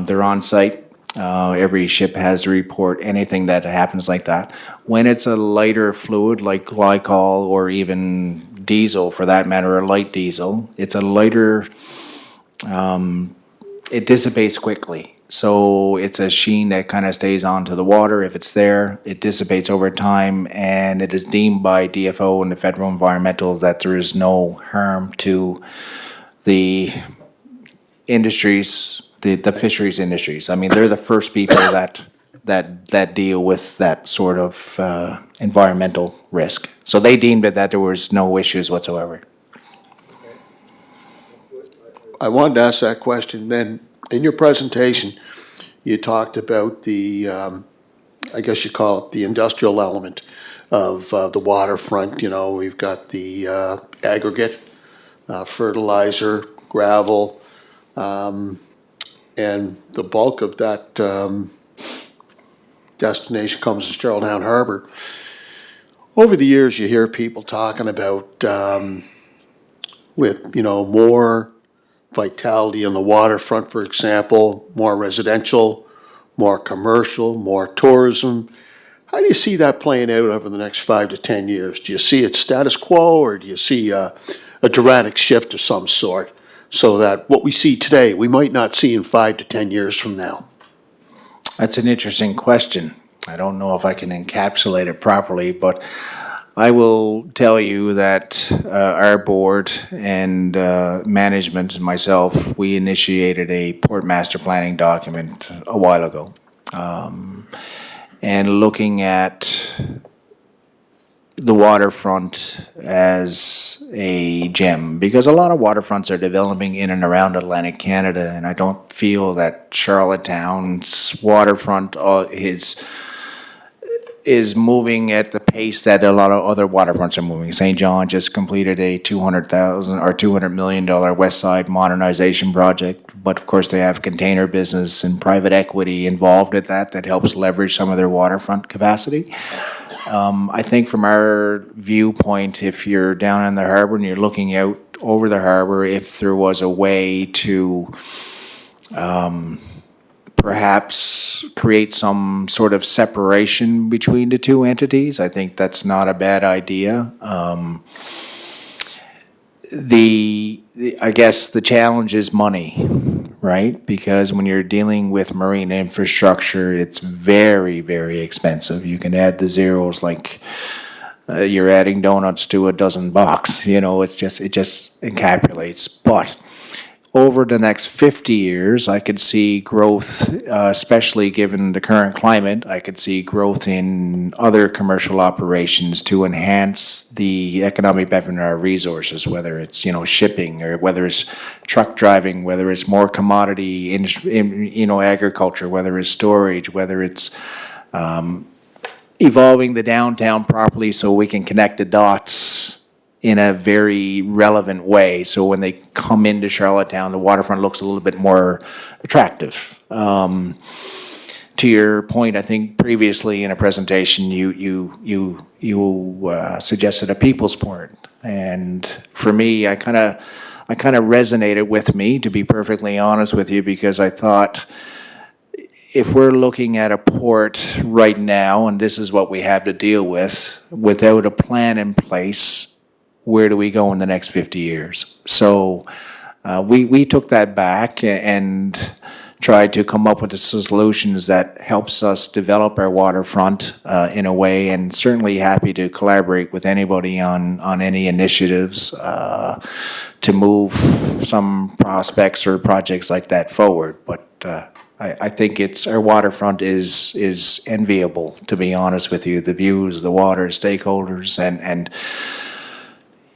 They're on site. Every ship has to report anything that happens like that. When it's a lighter fluid like glycol or even diesel for that matter, or light diesel, it's a lighter, it dissipates quickly. So it's a sheen that kind of stays onto the water. If it's there, it dissipates over time, and it is deemed by DFO and the Federal Environmental that there is no harm to the industries, the fisheries industries. I mean, they're the first people that deal with that sort of environmental risk. So they deemed it that there was no issues whatsoever. I wanted to ask that question. Then, in your presentation, you talked about the, I guess you call it the industrial element of the waterfront. We've got the aggregate, fertilizer, gravel, and the bulk of that destination comes to Charlottetown Harbor. Over the years, you hear people talking about with more vitality in the waterfront, for example, more residential, more commercial, more tourism. How do you see that playing out over the next 5 to 10 years? Do you see it status quo, or do you see a dramatic shift of some sort, so that what we see today, we might not see in 5 to 10 years from now? That's an interesting question. I don't know if I can encapsulate it properly, but I will tell you that our board and management and myself, we initiated a port master planning document a while ago. And looking at the waterfront as a gem, because a lot of waterfronts are developing in and around Atlantic Canada, and I don't feel that Charlottetown's waterfront is moving at the pace that a lot of other waterfronts are moving. St. John just completed a $200 million West Side modernization project, but of course they have container business and private equity involved at that helps leverage some of their waterfront capacity. I think from our viewpoint, if you're down in the harbor and you're looking out over the harbor, if there was a way to perhaps create some sort of separation between the two entities, I think that's not a bad idea. I guess the challenge is money, right? Because when you're dealing with marine infrastructure, it's very, very expensive. You can add the zeros like you're adding donuts to a dozen bucks. You know, it just encapsulates. But over the next 50 years, I could see growth, especially given the current climate. I could see growth in other commercial operations to enhance the economic benefit of our resources, whether it's, shipping, or whether it's truck driving, whether it's more commodity in agriculture, whether it's storage, whether it's evolving the downtown properly so we can connect the dots in a very relevant way. So when they come into Charlottetown, the waterfront looks a little bit more attractive. To your point, I think previously in a presentation, you suggested a people's port, and for me, I kind of resonated with me, to be perfectly honest with you, because I thought, if we're looking at a port right now, and this is what we have to deal with, without a plan in place, where do we go in the next 50 years? So we took that back and tried to come up with the solutions that helps us develop our waterfront in a way, and certainly happy to collaborate with anybody on any initiatives to move some prospects or projects like that forward. But I think our waterfront is enviable, to be honest with you. The views, the water, stakeholders, and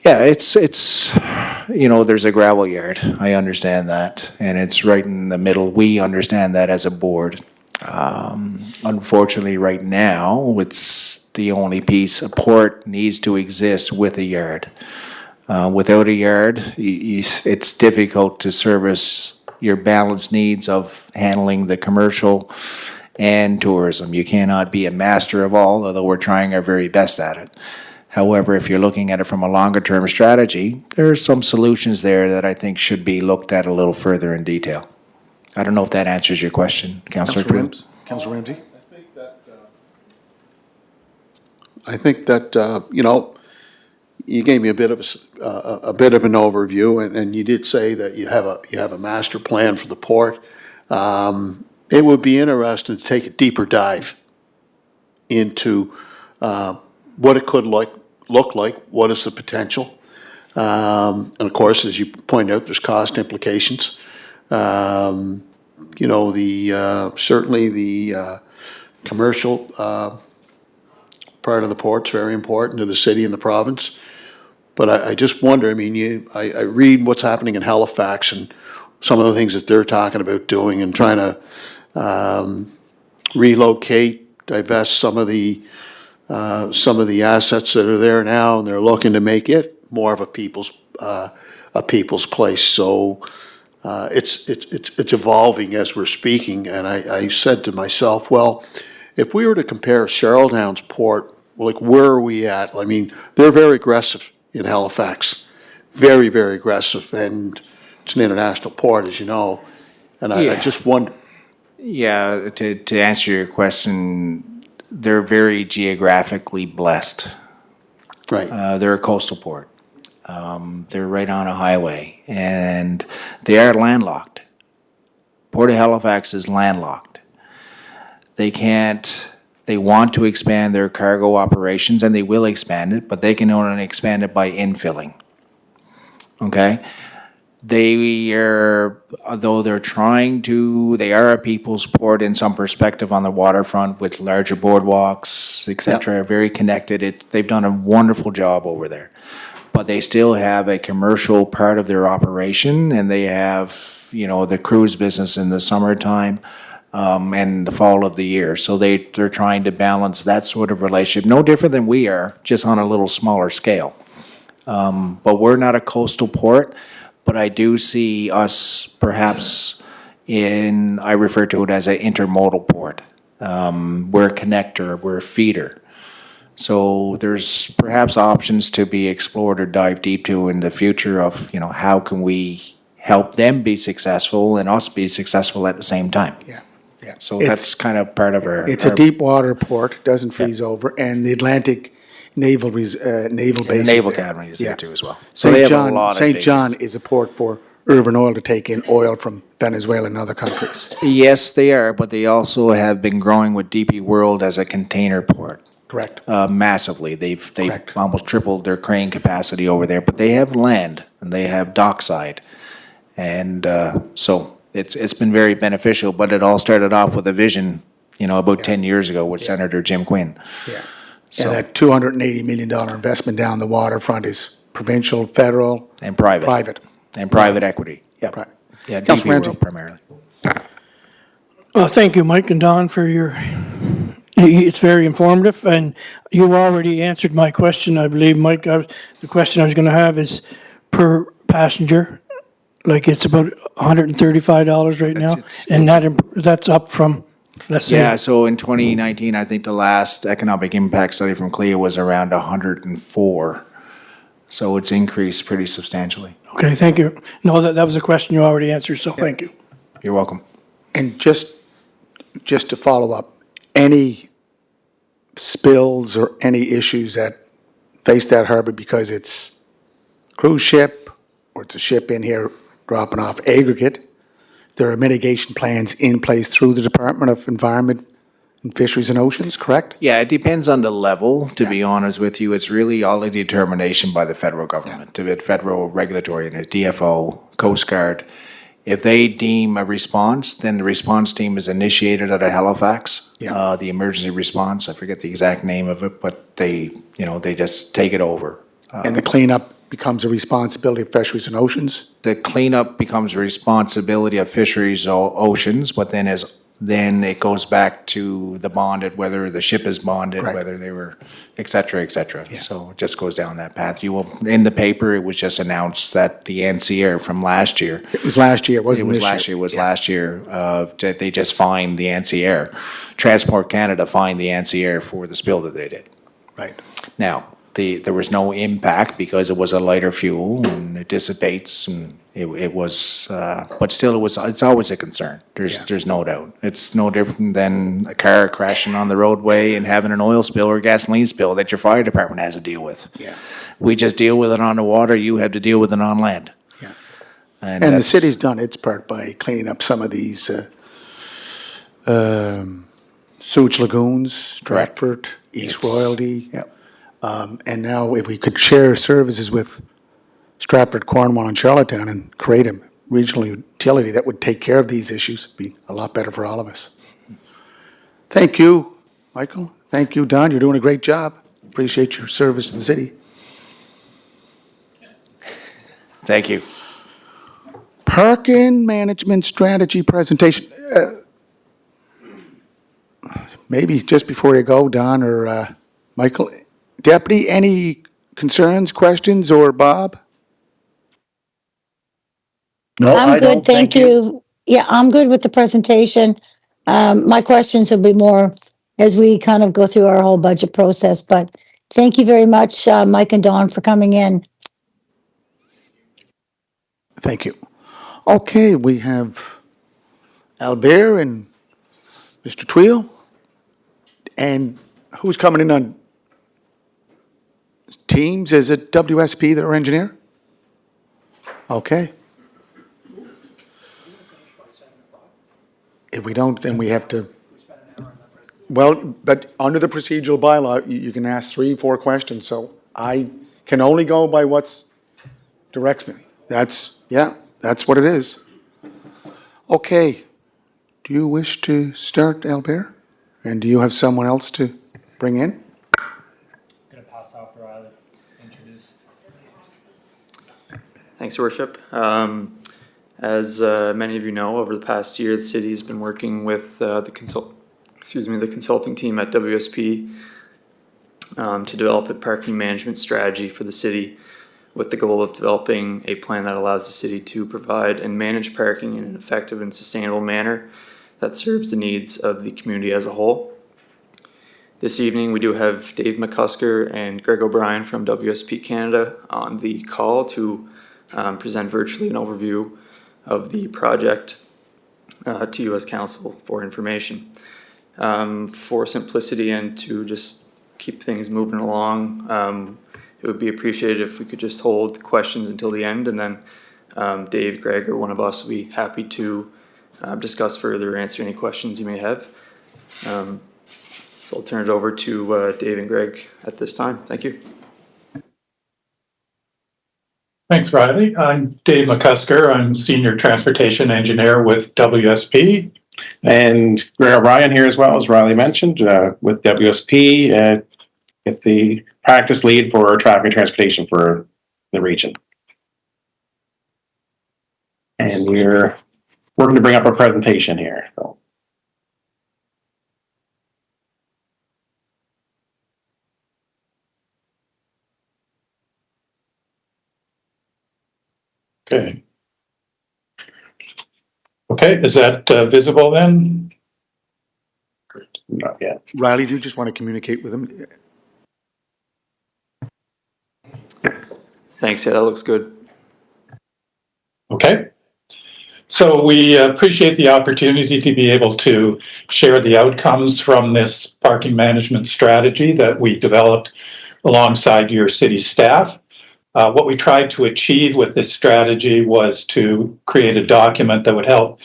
yeah, it's there's a gravel yard. I understand that, and it's right in the middle. We understand that as a board. Unfortunately, right now, it's the only piece. A port needs to exist with a yard. Without a yard, it's difficult to service your balanced needs of handling the commercial and tourism. You cannot be a master of all, although we're trying our very best at it. However, if you're looking at it from a longer-term strategy, there are some solutions there that I think should be looked at a little further in detail. I don't know if that answers your question, Councillor Twill. Councillor Ramsey? I think that you gave me a bit of an overview, and you did say that you have a master plan for the port. It would be interesting to take a deeper dive into what it could look like, what is the potential. And of course, as you point out, there's cost implications. Certainly the commercial part of the port's very important to the city and the province. But I just wonder, I read what's happening in Halifax and some of the things that they're talking about doing and trying to relocate, divest some of the assets that are there now, and they're looking to make it more of a people's place. So it's evolving as we're speaking. And I said to myself, well, if we were to compare Charlottetown's port, like where are we at? They're very aggressive in Halifax, very, very aggressive, and it's an international port, as you know. And I just wonder. Yeah, to answer your question, they're very geographically blessed. Right. They're a coastal port. They're right on a highway, and they are landlocked. Port of Halifax is landlocked. They can't They want to expand their cargo operations, and they will expand it, but they can only expand it by infilling. Okay? They are, although they're trying to, they are a people's port in some perspective on the waterfront with larger boardwalks, et cetera, very connected. They've done a wonderful job over there. But they still have a commercial part of their operation, and they have, the cruise business in the summertime, and the fall of the year. So they're trying to balance that sort of relationship, no different than we are, just on a little smaller scale. But we're not a coastal port, but I do see us perhaps I refer to it as an intermodal port. We're a connector, we're a feeder. So there's perhaps options to be explored or dive deep to in the future of, how can we help them be successful and us be successful at the same time? Yeah, yeah. So It's- that's kind of part of our. It's a deep water port, doesn't freeze over, and the Atlantic Naval Base The is Naval there. Academy is Yeah. there too as well. So they St. have a John, lot of St. John diggings. is a port for Irvin Oil to take in oil from Venezuela and other countries. Yes, they are, but they also have been growing with DP World as a container port. Correct. Massively. They've Correct. almost tripled their crane capacity over there, but they have land and they have dockside. And so it's been very beneficial, but it all started off with a vision, about 10 years ago with Senator Jim Quinn. Yeah. So- And that $280 million investment down the waterfront is provincial, federal, And private. private. And private equity. Yeah. Pri- Yeah, Councilor DP Ramsey. World primarily. Thank you, Mike and Don, for it's very informative, and you already answered my question, I believe, Mike. The question I was gonna have is per passenger, like it's about $135 right now, It's- and that's up from, let's say. Yeah, so in 2019, I think the last economic impact study from CLIA was around 104. So it's increased pretty substantially. Okay, thank you. No, that was a question you already answered, so thank you. You're welcome. And just to follow up, any spills or any issues that face that harbor because it's cruise ship or it's a ship in here dropping off aggregate, there are mitigation plans in place through the Department of Environment and Fisheries and Oceans, correct? Yeah, it depends on the level, to be honest with you. It's really all a determination by the federal government, to the federal regulatory and the DFO, Coast Guard. If they deem a response, then the response team is initiated out of Halifax. Yeah. The emergency response, I forget the exact name of it, but they just take it over. And the cleanup becomes a responsibility of Fisheries and Oceans? The cleanup becomes a responsibility of Fisheries Oceans, but then it goes back to the bonded, whether the ship is bonded, Right. whether they were, et cetera, et cetera. So it just goes down that path. You will, in the paper, it was just announced that the NCR from last year, It was last year, it wasn't was this year? last year, Yeah. that they just fined the NCR. Transport Canada fined the NCR for the spill that they did. Right. Now, there was no impact because it was a lighter fuel and it dissipates and it was, but still it's always a concern. There's no doubt. It's no different than a car crashing on the roadway and having an oil spill or gasoline spill that your fire department has to deal with. Yeah. We just deal with it on the water, you have to deal with it on land. Yeah. And And the that's- city's done its part by cleaning up some of these sewage lagoons, Stratford, East It's- Royalty. Yep. And now if we could share services with Stratford, Cornwall, and Charlottetown and create a regional utility that would take care of these issues, it'd be a lot better for all of us. Thank you, Michael. Thank you, Don. You're doing a great job. Appreciate your service to the city. Thank you. Parking management strategy presentation. Maybe just before you go, Don or Michael, Deputy, any concerns, questions, or Bob? I'm good, thank you. Yeah, I'm good with the presentation. My questions will be more as we kind of go through our whole budget process, but thank you very much, Mike and Don, for coming in. Thank you. Okay, we have Albert and Mr. Tweel. And who's coming in on Teams? Is it WSP, their engineer? Okay. If we don't, then we have to, Well, but under the procedural bylaw, you can ask 3, 4 questions, so I can only go by what's directs me. That's what it is. Okay. Do you wish to start, Albert? And do you have someone else to bring in? Gonna pass off Riley, introduce. Thanks, Your Worship. As many of you know, over the past year, the city has been working with the consulting team at WSP to develop a parking management strategy for the city, with the goal of developing a plan that allows the city to provide and manage parking in an effective and sustainable manner that serves the needs of the community as a whole. This evening, we do have Dave McCusker and Greg O'Brien from WSP Canada on the call to present virtually an overview of the project to you as council for information. For simplicity and to just keep things moving along, it would be appreciated if we could just hold questions until the end, and then Dave, Greg, or one of us will be happy to discuss further, answer any questions you may have. So I'll turn it over to Dave and Greg at this time. Thank you. Thanks, Riley. I'm Dave McCusker. I'm Senior Transportation Engineer with WSP. And Greg O'Brien here as well, as Riley mentioned, with WSP. It's the practice lead for traffic and transportation for the region. And we're working to bring up our presentation here. So. Okay. Okay, is that visible then? Not yet. Riley, do you just want to communicate with them? Thanks. Yeah, that looks good. Okay. So we appreciate the opportunity to be able to share the outcomes from this parking management strategy that we developed alongside your city staff. What we tried to achieve with this strategy was to create a document that would help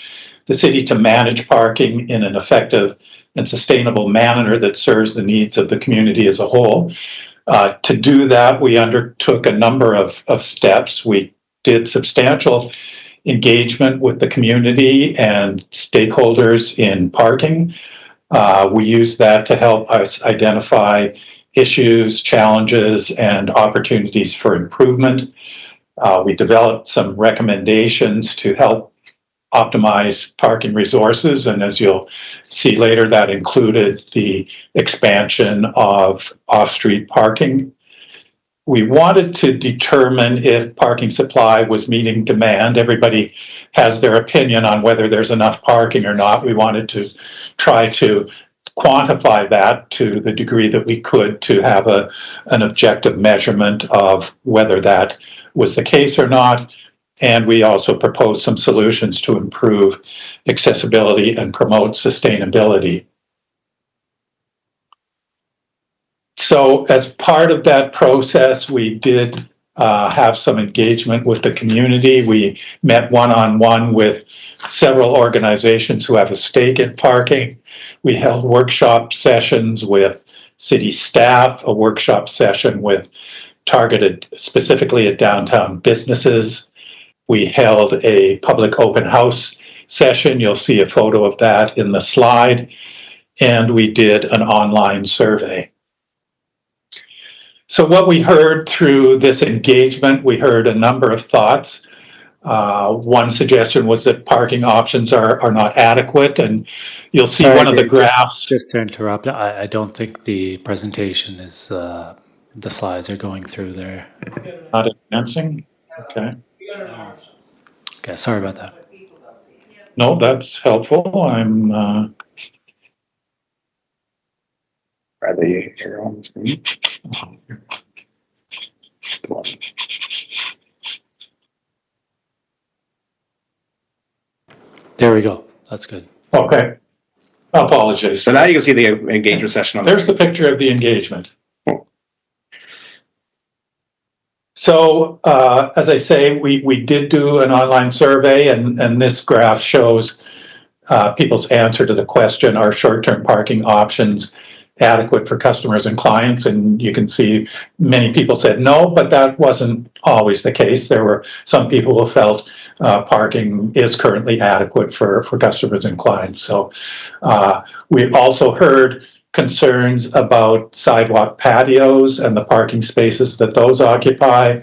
the city to manage parking in an effective and sustainable manner that serves the needs of the community as a whole. To do that, we undertook a number of steps. We did substantial engagement with the community and stakeholders in parking. We used that to help us identify issues, challenges, and opportunities for improvement. We developed some recommendations to help optimize parking resources, and as you'll see later, that included the expansion of off-street parking. We wanted to determine if parking supply was meeting demand. Everybody has their opinion on whether there's enough parking or not. We wanted to try to quantify that to the degree that we could to have an objective measurement of whether that was the case or not. And we also proposed some solutions to improve accessibility and promote sustainability. So as part of that process, we did have some engagement with the community. We met one-on-one with several organizations who have a stake in parking. We held workshop sessions with city staff, a workshop session with targeted specifically at downtown businesses. We held a public open house session. You'll see a photo of that in the slide. And we did an online survey. So what we heard through this engagement, we heard a number of thoughts. One suggestion was that parking options are not adequate, and you'll see one of the graphs. Just to interrupt, I don't think the presentation is, the slides are going through there. Not advancing? Okay. Okay, sorry about that. No, that's helpful. I'm Are they here on the screen? There we go. That's good. okay. Apologies. So now you can see the engagement session on There's the picture of the engagement. So, as I say, we did do an online survey, and this graph shows people's answer to the question, are short-term parking options adequate for customers and clients? And you can see many people said no, but that wasn't always the case. There were some people who felt parking is currently adequate for customers and clients. So we've also heard concerns about sidewalk patios and the parking spaces that those occupy,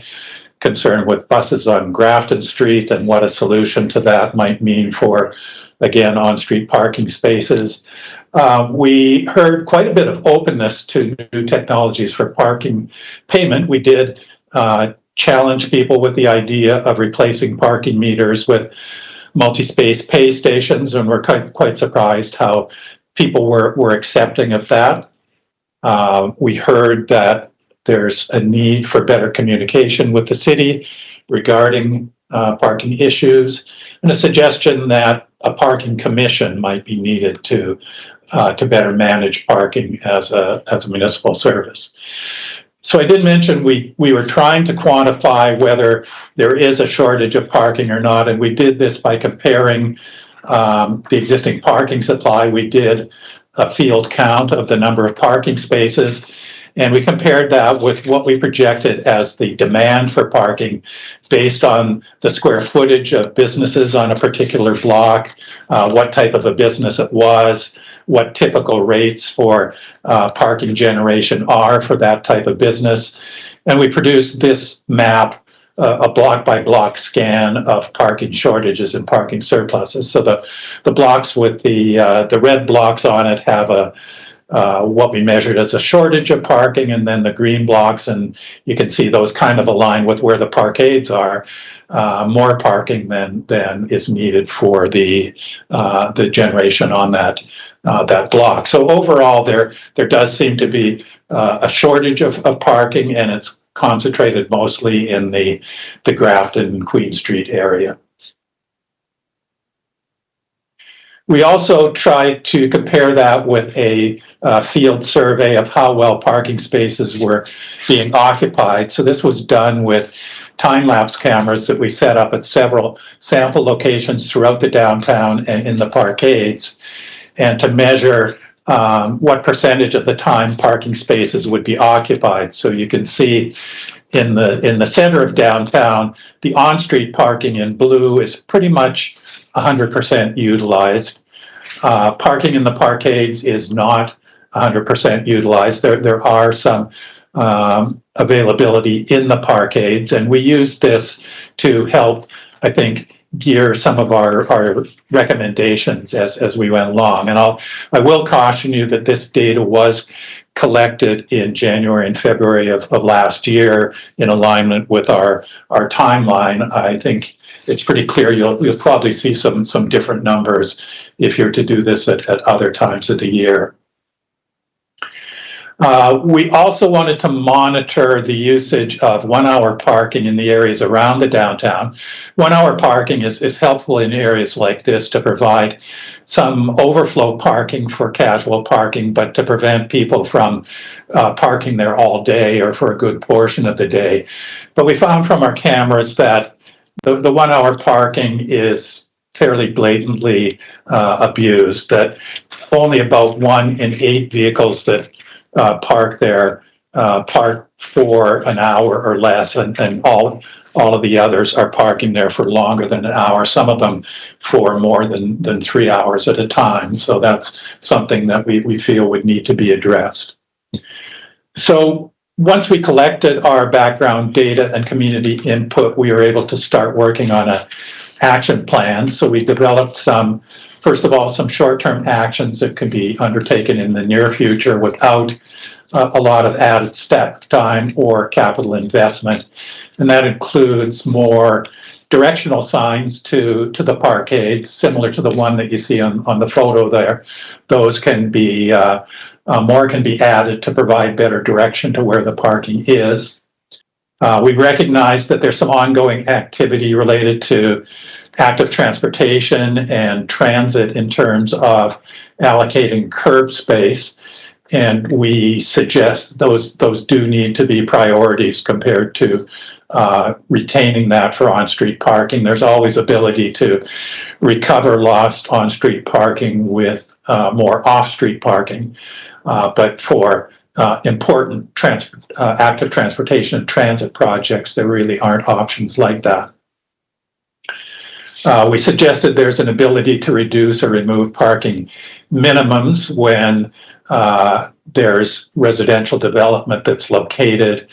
concern with buses on Grafton Street and what a solution to that might mean for, again, on-street parking spaces. We heard quite a bit of openness to new technologies for parking payment. We did challenge people with the idea of replacing parking meters with multi-space pay stations, and we're quite surprised how people were accepting of that. We heard that there's a need for better communication with the city regarding parking issues, and a suggestion that a parking commission might be needed to better manage parking as a municipal service. So I did mention we were trying to quantify whether there is a shortage of parking or not, and we did this by comparing the existing parking supply. We did a field count of the number of parking spaces, and we compared that with what we projected as the demand for parking based on the square footage of businesses on a particular block, what type of a business it was, what typical rates for parking generation are for that type of business. And we produced this map, a block by block scan of parking shortages and parking surpluses. So the blocks with the red blocks on it have what we measured as a shortage of parking, and then the green blocks, and you can see those kind of align with where the parkades are. More parking than is needed for the generation on that block. So overall, there does seem to be a shortage of parking, and it's concentrated mostly in the Grafton and Queen Street area. We also tried to compare that with a field survey of how well parking spaces were being occupied. So this was done with time-lapse cameras that we set up at several sample locations throughout the downtown and in the parkades, and to measure what percentage of the time parking spaces would be occupied. So you can see in the center of downtown, the on-street parking in blue is pretty much 100% utilized. Parking in the parkades is not 100% utilized. There are some availability in the parkades, and we use this to help, I think, gear some of our recommendations as we went along. And I will caution you that this data was collected in January and February of last year in alignment with our timeline. I think it's pretty clear you'll probably see some different numbers if you're to do this at other times of the year. We also wanted to monitor the usage of 1 hour parking in the areas around the downtown. 1 hour parking is helpful in areas like this to provide some overflow parking for casual parking, but to prevent people from parking there all day or for a good portion of the day. But we found from our cameras that the 1 hour parking is fairly blatantly abused, that only about 1 in 8 vehicles that park there park for an hour or less, and all of the others are parking there for longer than an hour, some of them for more than 3 hours at a time. So that's something that we feel would need to be addressed. So once we collected our background data and community input, we were able to start working on an action plan. So we developed first of all, some short-term actions that can be undertaken in the near future without a lot of added staff time or capital investment. And that includes more directional signs to the parkades, similar to the one that you see on the photo there. Those can be, more can be added to provide better direction to where the parking is. We recognize that there's some ongoing activity related to active transportation and transit in terms of allocating curb space, and we suggest those do need to be priorities compared to retaining that for on-street parking. There's always ability to recover lost on-street parking with more off-street parking. But for important active transportation and transit projects, there really aren't options like that. We suggested there's an ability to reduce or remove parking minimums when there's residential development that's located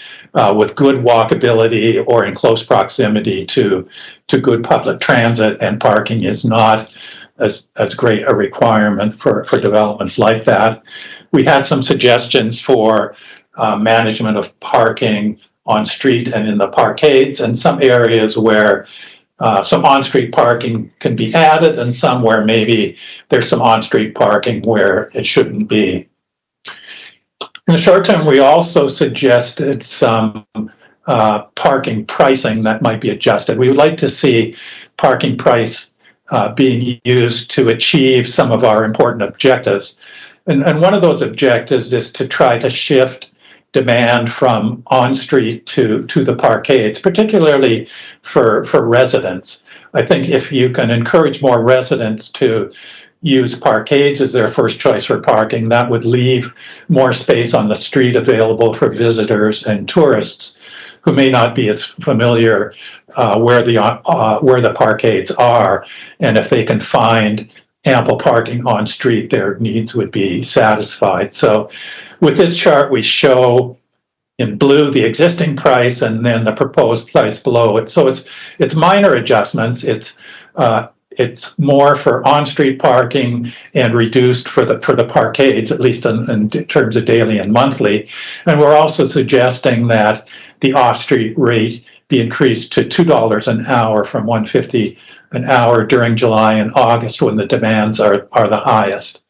with good walkability or in close proximity to good public transit, and parking is not as great a requirement for developments like that. We had some suggestions for management of parking on street and in the parkades, and some areas where some on-street parking can be added, and some where maybe there's some on-street parking where it shouldn't be. In the short term, we also suggested some parking pricing that might be adjusted. We would like to see parking price being used to achieve some of our important objectives. And one of those objectives is to try to shift demand from on-street to the parkades, particularly for residents. I think if you can encourage more residents to use parkades as their first choice for parking, that would leave more space on the street available for visitors and tourists who may not be as familiar where the parkades are. And if they can find ample parking on street, their needs would be satisfied. So with this chart, we show in blue the existing price and then the proposed price below it. So it's minor adjustments. It's more for on-street parking and reduced for the parkades, at least in terms of daily and monthly. And we're also suggesting that the off-street rate be increased to $2 an hour from $1.50 an hour during July and August when the demands are the highest.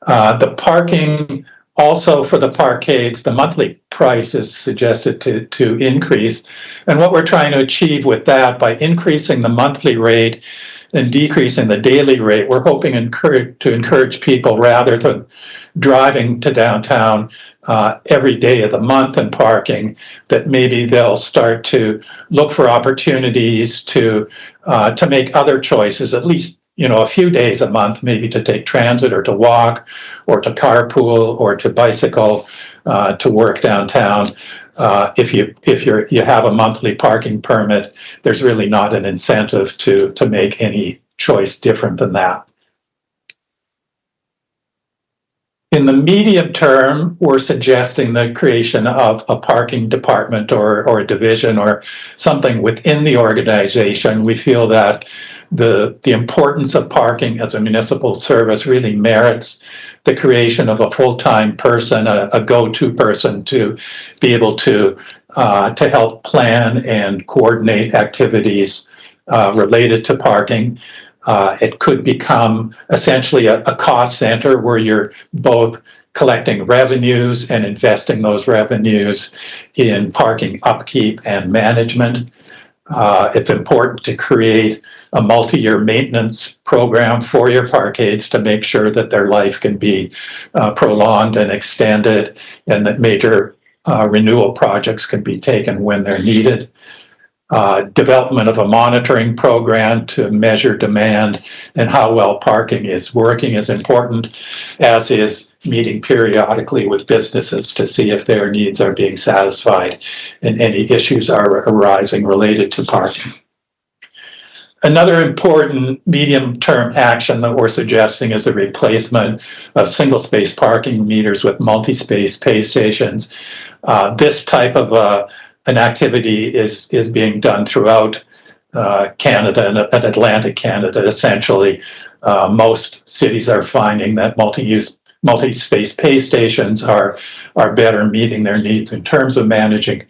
The parking also for the parkades, the monthly price is suggested to increase. And what we're trying to achieve with that, by increasing the monthly rate and decreasing the daily rate, we're hoping to encourage people, rather than driving to downtown every day of the month and parking, that maybe they'll start to look for opportunities to make other choices, at least a few days a month, maybe to take transit or to walk or to carpool or to bicycle to work downtown. If you have a monthly parking permit, there's really not an incentive to make any choice different than that. In the medium term, we're suggesting the creation of a parking department or a division or something within the organization. We feel that the importance of parking as a municipal service really merits the creation of a full-time person, a go-to person to be able to help plan and coordinate activities related to parking. It could become essentially a cost center where you're both collecting revenues and investing those revenues in parking upkeep and management. It's important to create a multi-year maintenance program for your parkades to make sure that their life can be prolonged and extended, and that major renewal projects can be taken when they're needed. Development of a monitoring program to measure demand and how well parking is working is important, as is meeting periodically with businesses to see if their needs are being satisfied and any issues are arising related to parking. Another important medium-term action that we're suggesting is the replacement of single-space parking meters with multi-space pay stations. This type of an activity is being done throughout Canada and Atlantic Canada. Essentially, most cities are finding that multi-space pay stations are better meeting their needs in terms of managing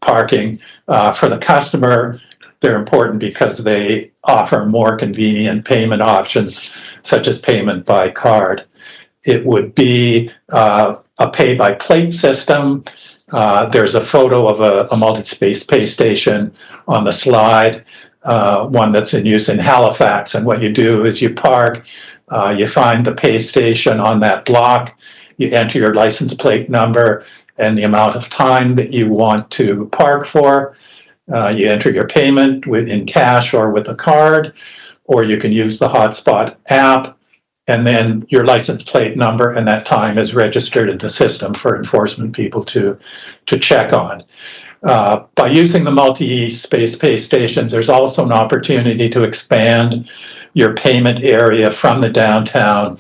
parking. For the customer, they're important because they offer more convenient payment options, such as payment by card. It would be a pay-by-plate system. There's a photo of a multi-space pay station on the slide, one that's in use in Halifax. And what you do is you park, you find the pay station on that block, you enter your license plate number, and the amount of time that you want to park for. You enter your payment in cash or with a card, or you can use the Hotspot app, and then your license plate number and that time is registered in the system for enforcement people to check on. By using the multi-space pay stations, there's also an opportunity to expand your payment area from the downtown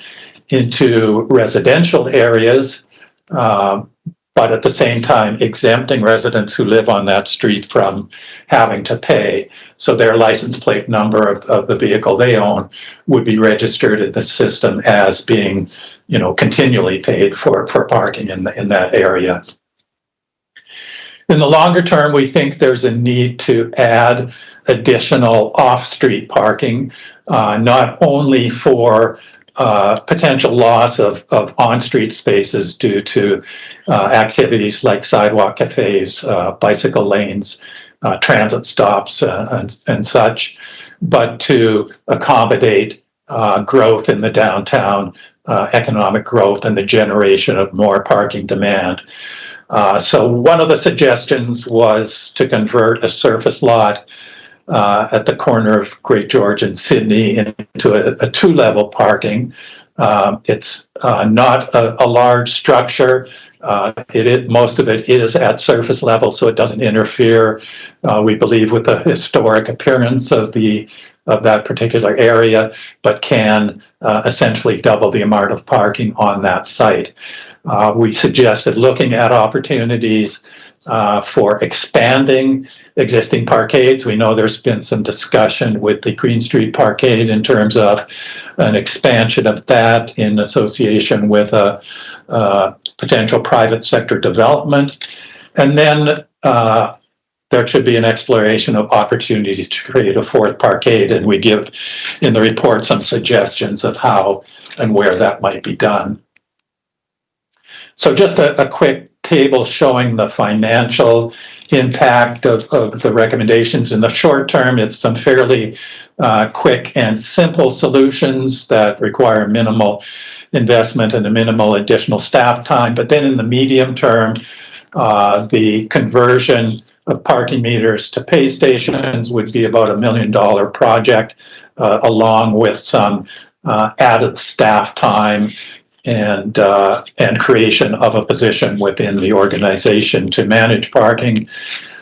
into residential areas, but at the same time exempting residents who live on that street from having to pay. So their license plate number of the vehicle they own would be registered in the system as being, continually paid for parking in that area. In the longer term, we think there's a need to add additional off-street parking, not only for potential loss of on-street spaces due to activities like sidewalk cafes, bicycle lanes, transit stops, and such, but to accommodate growth in the downtown, economic growth, and the generation of more parking demand. So one of the suggestions was to convert a surface lot at the corner of Great George and Sydney into a two-level parking. It's not a large structure. Most of it is at surface level, so it doesn't interfere, we believe, with the historic appearance of that particular area, but can essentially double the amount of parking on that site. We suggested looking at opportunities for expanding existing parkades. We know there's been some discussion with the Green Street Parkade in terms of an expansion of that in association with a potential private sector development. And then there should be an exploration of opportunities to create a fourth parkade, and we give in the report some suggestions of how and where that might be done. So just a quick table showing the financial impact of the recommendations. In the short term, it's some fairly quick and simple solutions that require minimal investment and a minimal additional staff time. But then in the medium term, the conversion of parking meters to pay stations would be about $1 million project, along with some added staff time and creation of a position within the organization to manage parking.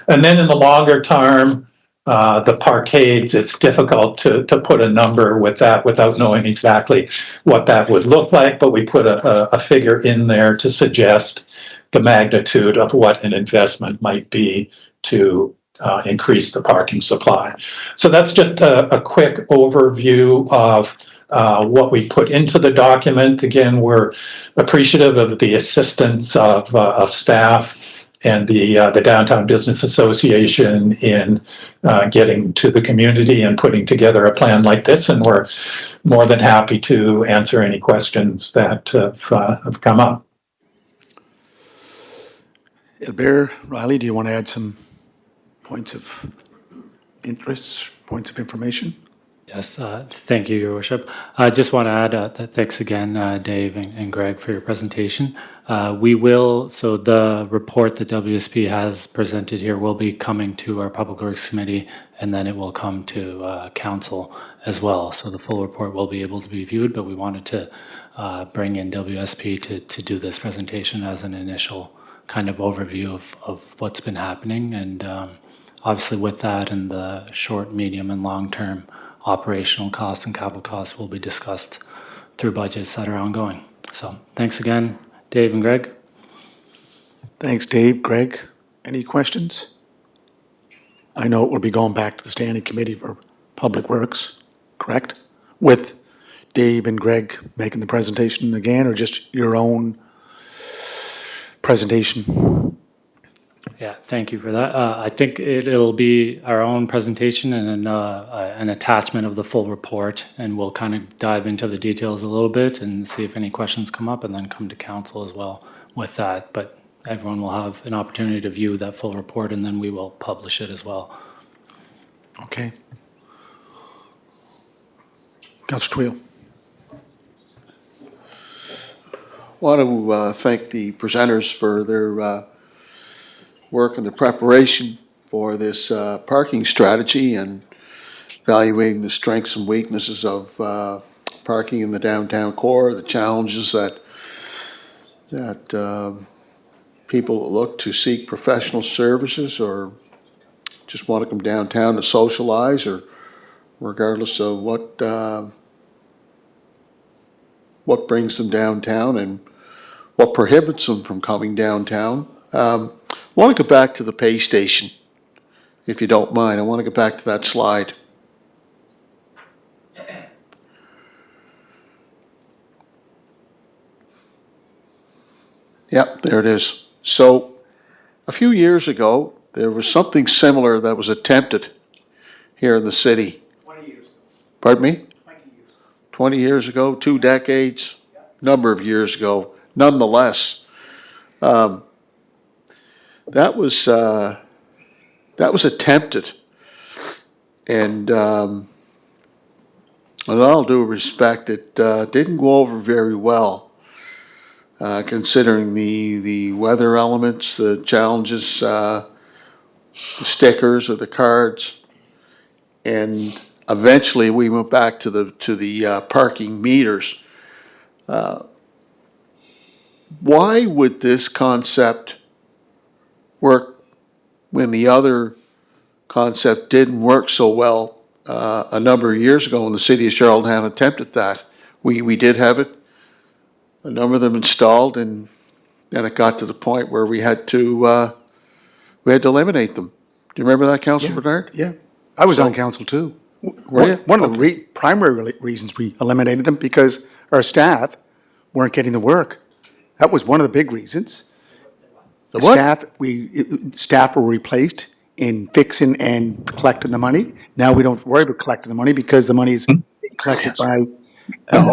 And then in the longer term, the parkades, it's difficult to put a number with that without knowing exactly what that would look like, but we put a figure in there to suggest the magnitude of what an investment might be to increase the parking supply. So that's just a quick overview of what we put into the document. Again, we're appreciative of the assistance of staff and the Downtown Business Association in getting to the community and putting together a plan like this, and we're more than happy to answer any questions that have come up. Albert, Riley, do you want to add some points of interest, points of information? Yes, thank you, Your Worship. I just want to add thanks again, Dave and Greg, for your presentation. So the report that WSP has presented here will be coming to our Public Works Committee, and then it will come to Council as well. So the full report will be able to be viewed, but we wanted to bring in WSP to do this presentation as an initial kind of overview of what's been happening. And obviously with that and the short, medium, and long-term operational costs and capital costs will be discussed through budgets that are ongoing. So thanks again, Dave and Greg. Thanks, Dave. Greg, any questions? I know it will be going back to the Standing Committee for Public Works, correct? With Dave and Greg making the presentation again, or just your own presentation? Yeah, thank you for that. I think it'll be our own presentation and then an attachment of the full report, and we'll kind of dive into the details a little bit and see if any questions come up, and then come to council as well with that. But everyone will have an opportunity to view that full report, and then we will publish it as well. Okay. Councilor Twill. Want to thank the presenters for their work and the preparation for this parking strategy and evaluating the strengths and weaknesses of parking in the downtown core, the challenges that people that look to seek professional services or just want to come downtown to socialize, or regardless of what brings them downtown and what prohibits them from coming downtown. I want to go back to the pay station, if you don't mind. I want to go back to that slide. Yep, there it is. So a few years ago, there was something similar that was attempted here in the city. 20 years ago. Pardon me? 20 years. 20 years ago, 2 decades, number of years ago. Nonetheless, that was attempted, and with all due respect, it didn't go over very well, considering the weather elements, the challenges, the stickers or the cards, and eventually we went back to the parking meters. Why would this concept work when the other concept didn't work so well a number of years ago when the city of Charlottetown attempted that? We did have it, a number of them installed, and then it got to the point where we had to eliminate them. Do you remember that, Councilor Bernard? Yeah, I was on council too. Were you? One of the primary reasons we eliminated them, because our staff weren't getting the work. That was one of the big reasons. The what? Staff were replaced in fixing and collecting the money. Now we don't worry about collecting the money because the money is collected by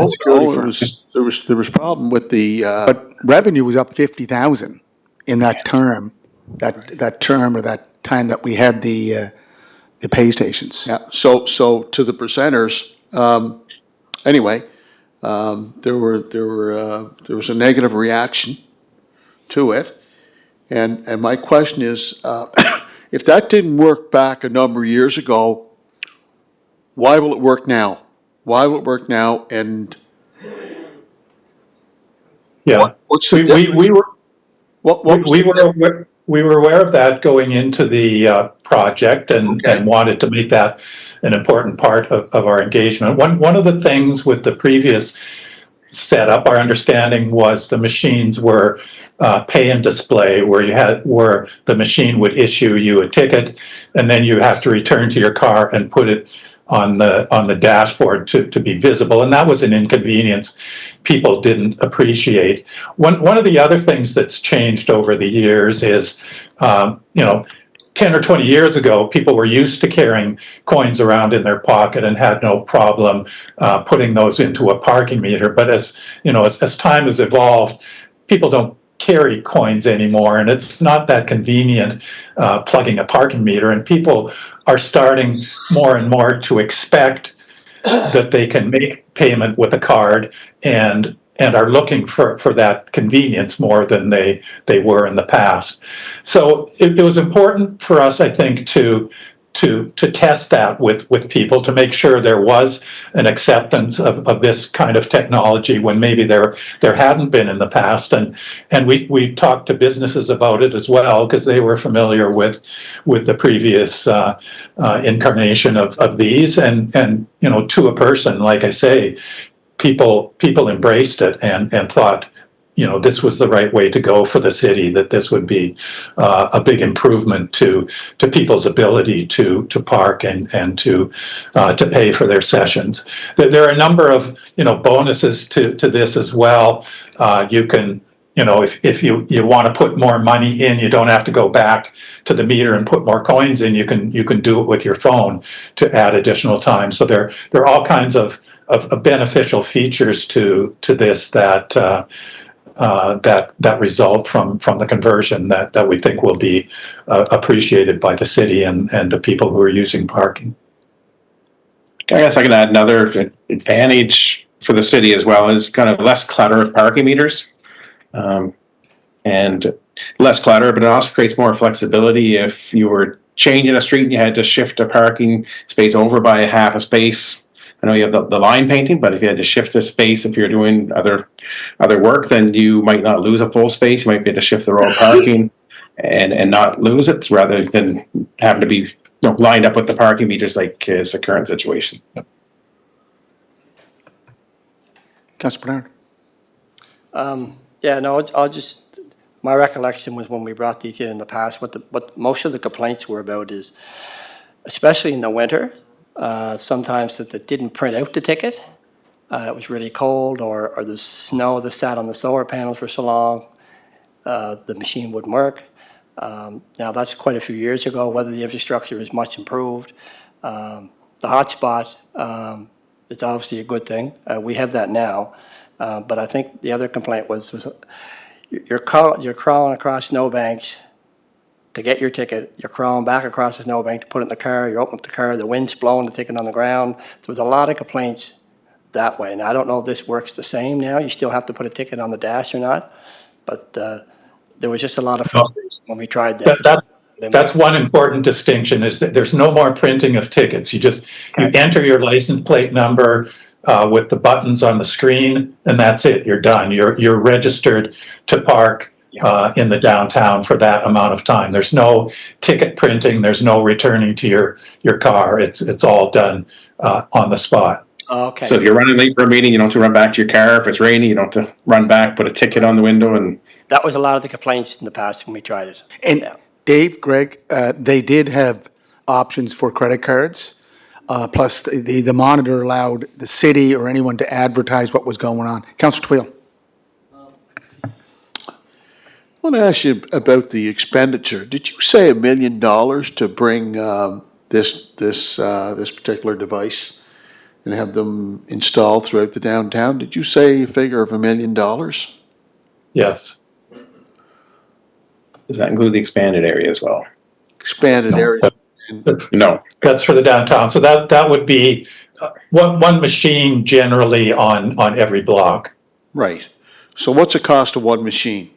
security firms. There was problem with the. But revenue was up 50,000 in that term, that term or that time that we had the pay stations. Yeah, so to the presenters, anyway, there was a negative reaction to it, and my question is, if that didn't work back a number of years ago, why will it work now? Why will it work now? And Yeah, what's the we were what was we were aware of that going into the project and wanted to make that an important part of our engagement. One of the things with the previous setup, our understanding was the machines were pay and display, where the machine would issue you a ticket, and then you have to return to your car and put it on the dashboard to be visible, and that was an inconvenience people didn't appreciate. One of the other things that's changed over the years is, 10 or 20 years ago, people were used to carrying coins around in their pocket and had no problem putting those into a parking meter. But as time has evolved, people don't carry coins anymore, and it's not that convenient plugging a parking meter. And people are starting more and more to expect that they can make payment with a card, and are looking for that convenience more than they were in the past. So it was important for us, I think, to test that with people, to make sure there was an acceptance of this kind of technology when maybe there hadn't been in the past. And we talked to businesses about it as well, because they were familiar with the previous incarnation of these. And to a person, like I say, people embraced it and thought, this was the right way to go for the city, that this would be a big improvement to people's ability to park and to pay for their sessions. There are a number of bonuses to this as well. You can, if you want to put more money in, you don't have to go back to the meter and put more coins in. You can do it with your phone to add additional time. So there are all kinds of beneficial features to this that result from the conversion that we think will be appreciated by the city and the people who are using parking. I guess I can add another advantage for the city as well, is kind of less clutter of parking meters. And less clutter, but it also creates more flexibility if you were changing a street and you had to shift a parking space over by a half a space. I know you have the line painting, but if you had to shift the space, if you're doing other work, then you might not lose a full space. You might be able to shift the road parking and not lose it, rather than having to be lined up with the parking meters like is the current situation. Councilor Bernard? Yeah, no, I'll just, my recollection was when we brought these in the past, what most of the complaints were about is, especially in the winter, sometimes that it didn't print out the ticket. It was really cold, or the snow that sat on the solar panels for so long, the machine wouldn't work. Now, that's quite a few years ago, whether the infrastructure is much improved. The hotspot is obviously a good thing. We have that now. But I think the other complaint was you're crawling across snowbanks to get your ticket. You're crawling back across the snowbank to put it in the car. You open up the car, the wind's blowing the ticket on the ground. There was a lot of complaints that way. Now, I don't know if this works the same now. You still have to put a ticket on the dash or not. But there was just a lot of frustration when we tried that. That's one important distinction, is that there's no more printing of tickets. You enter your license plate number with the buttons on the screen, and that's it. You're done. You're registered to park in the downtown for that amount of time. There's no ticket printing. There's no returning to your car. It's all done on the spot. Okay. So if you're running late for a meeting, you don't have to run back to your car. If it's raining, you don't have to run back, put a ticket on the window, and That was a lot of the complaints in the past when we tried it. And Yeah. Dave, Greg, they did have options for credit cards. Plus, the monitor allowed the city or anyone to advertise what was going on. Councilor Twill? I want to ask you about the expenditure. Did you say $1 million to bring this particular device and have them installed throughout the downtown? Did you say a figure of $1 million? Yes. does that include the expanded area as well? Expanded No. area? No. That's for the downtown. So that would be one machine generally on every block. Right. So what's the cost of one machine?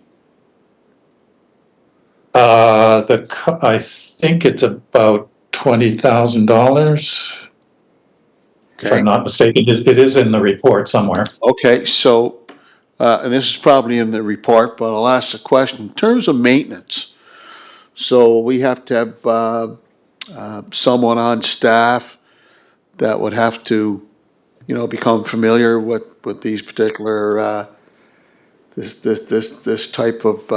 I think it's about $20,000. If Okay. I'm not mistaken, it is in the report somewhere. Okay, so, and this is probably in the report, but I'll ask the question. In terms of maintenance, so we have to have someone on staff that would have to, become familiar with these particular, this type of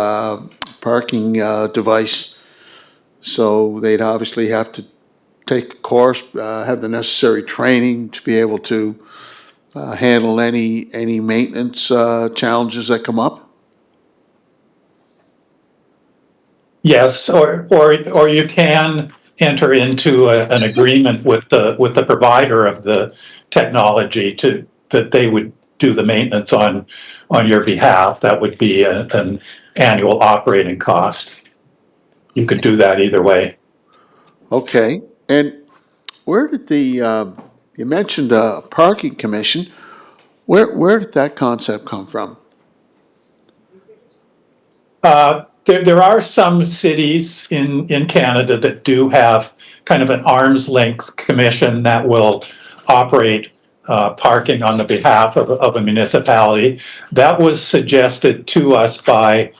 parking device. So they'd obviously have to take a course, have the necessary training to be able to handle any maintenance challenges that come up? Yes, or you can enter into an agreement with the provider of the technology that they would do the maintenance on your behalf. That would be an annual operating cost. You could do that either way. Okay, and where did you mentioned a parking commission, where did that concept come from? There are some cities in Canada that do have kind of an arm's length commission that will operate parking on the behalf of a municipality. That was suggested to us by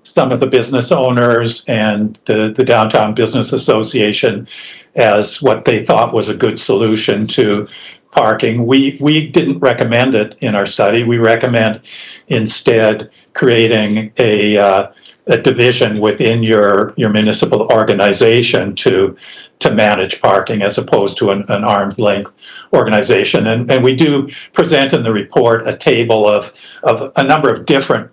some of the business owners and the Downtown Business Association as what they thought was a good solution to parking. We didn't recommend it in our study. We recommend instead creating a division within your municipal organization to manage parking as opposed to an arm's length organization. And we do present in the report a table of a number of different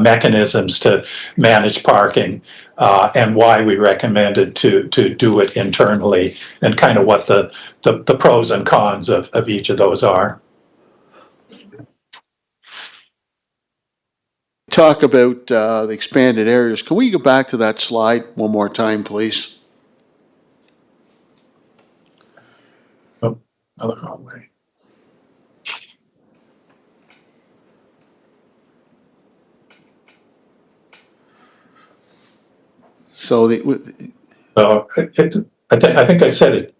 mechanisms to manage parking and why we recommended to do it internally and kind of what the pros and cons of each of those are. Talk about the expanded areas. Can we go back to that slide one more time, please? Oh, I look wrong way. So So I think I said it.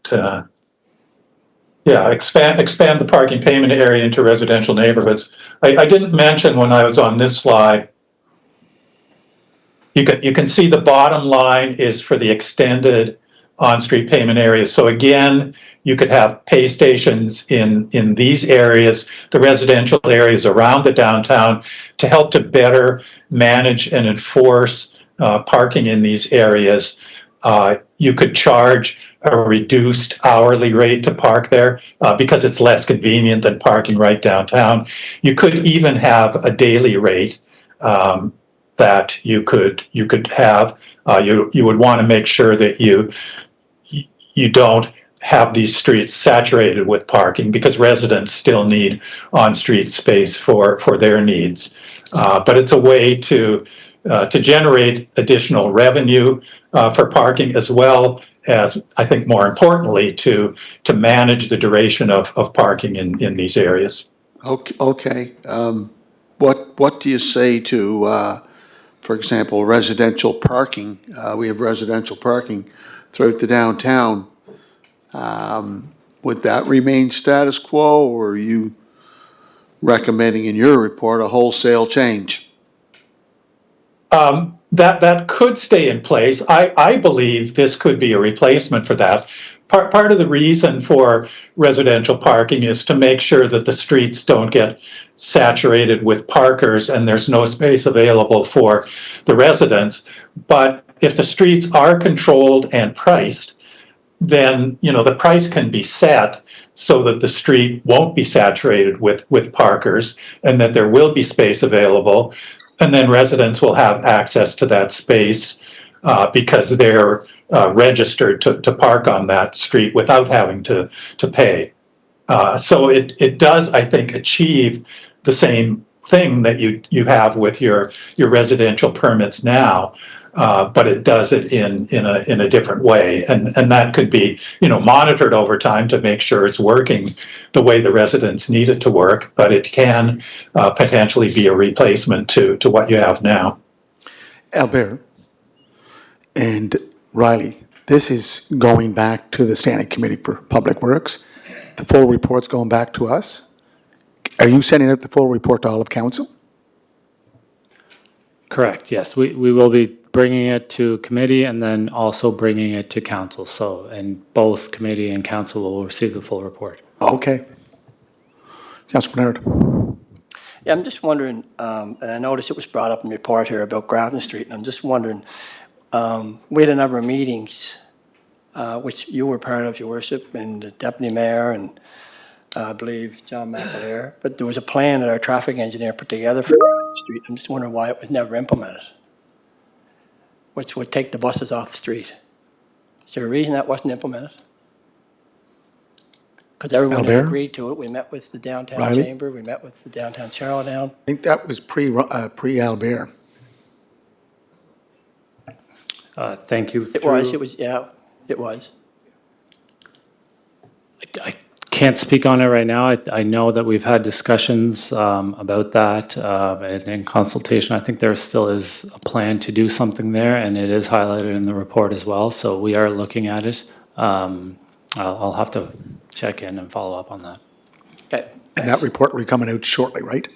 Yeah, expand the parking payment area into residential neighborhoods. I didn't mention when I was on this slide. You can see the bottom line is for the extended on-street payment areas. So again, you could have pay stations in these areas, the residential areas around the downtown, to help to better manage and enforce parking in these areas. You could charge a reduced hourly rate to park there because it's less convenient than parking right downtown. You could even have a daily rate that you could have. You would want to make sure that you don't have these streets saturated with parking because residents still need on-street space for their needs. But it's a way to generate additional revenue for parking, as well as, I think more importantly, to manage the duration of parking in these areas. okay. What do you say to, for example, residential parking? We have residential parking throughout the downtown. Would that remain status quo, or are you recommending in your report a wholesale change? That could stay in place. I believe this could be a replacement for that. Part of the reason for residential parking is to make sure that the streets don't get saturated with parkers and there's no space available for the residents. But if the streets are controlled and priced, then the price can be set so that the street won't be saturated with parkers and that there will be space available. And then residents will have access to that space because they're registered to park on that street without having to pay. So it does, I think, achieve the same thing that you have with your residential permits now, but it does it in a different way, and that could be monitored over time to make sure it's working the way the residents need it to work. But it can potentially be a replacement to what you have now. Albert and Riley, this is going back to the Standing Committee for Public Works. The full report's going back to us. Are you sending out the full report to all of council? Correct, yes. We will be bringing it to committee and then also bringing it to council. So, and both committee and council will receive the full report. Okay. Councilor Bernard. Yeah, I'm just wondering, and I noticed it was brought up in the report here about Grafton Street, and I'm just wondering, we had a number of meetings, which you were part of, Your Worship, and the Deputy Mayor, and I believe John McAleer, but there was a plan that our traffic engineer put together for Grafton Street. I'm just wondering why it was never implemented, which would take the buses off the street. Is there a reason that wasn't implemented? Because everyone had Albert? agreed to it. We met with the downtown Riley? chamber, we met with the downtown Charlottetown. I think that was pre-Albert. Thank you. It was, yeah, it was. I can't speak on it right now. I know that we've had discussions about that and in consultation. I think there still is a plan to do something there, and it is highlighted in the report as well. So we are looking at it. I'll have to check in and follow up on that. Okay. And that report will be coming out shortly, right?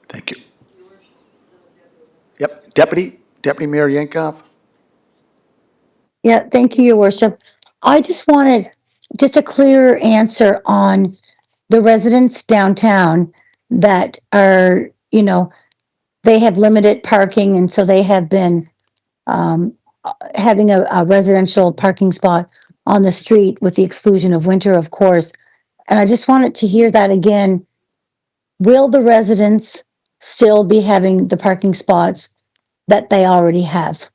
Thank you. Yep, Deputy Mayor Yankoff. Yeah, thank you, Your Worship. I just wanted just a clearer answer on the residents downtown that are, they have limited parking, and so they have been having a residential parking spot on the street with the exclusion of winter, of course. And I just wanted to hear that again. Will the residents still be having the parking spots that they already have?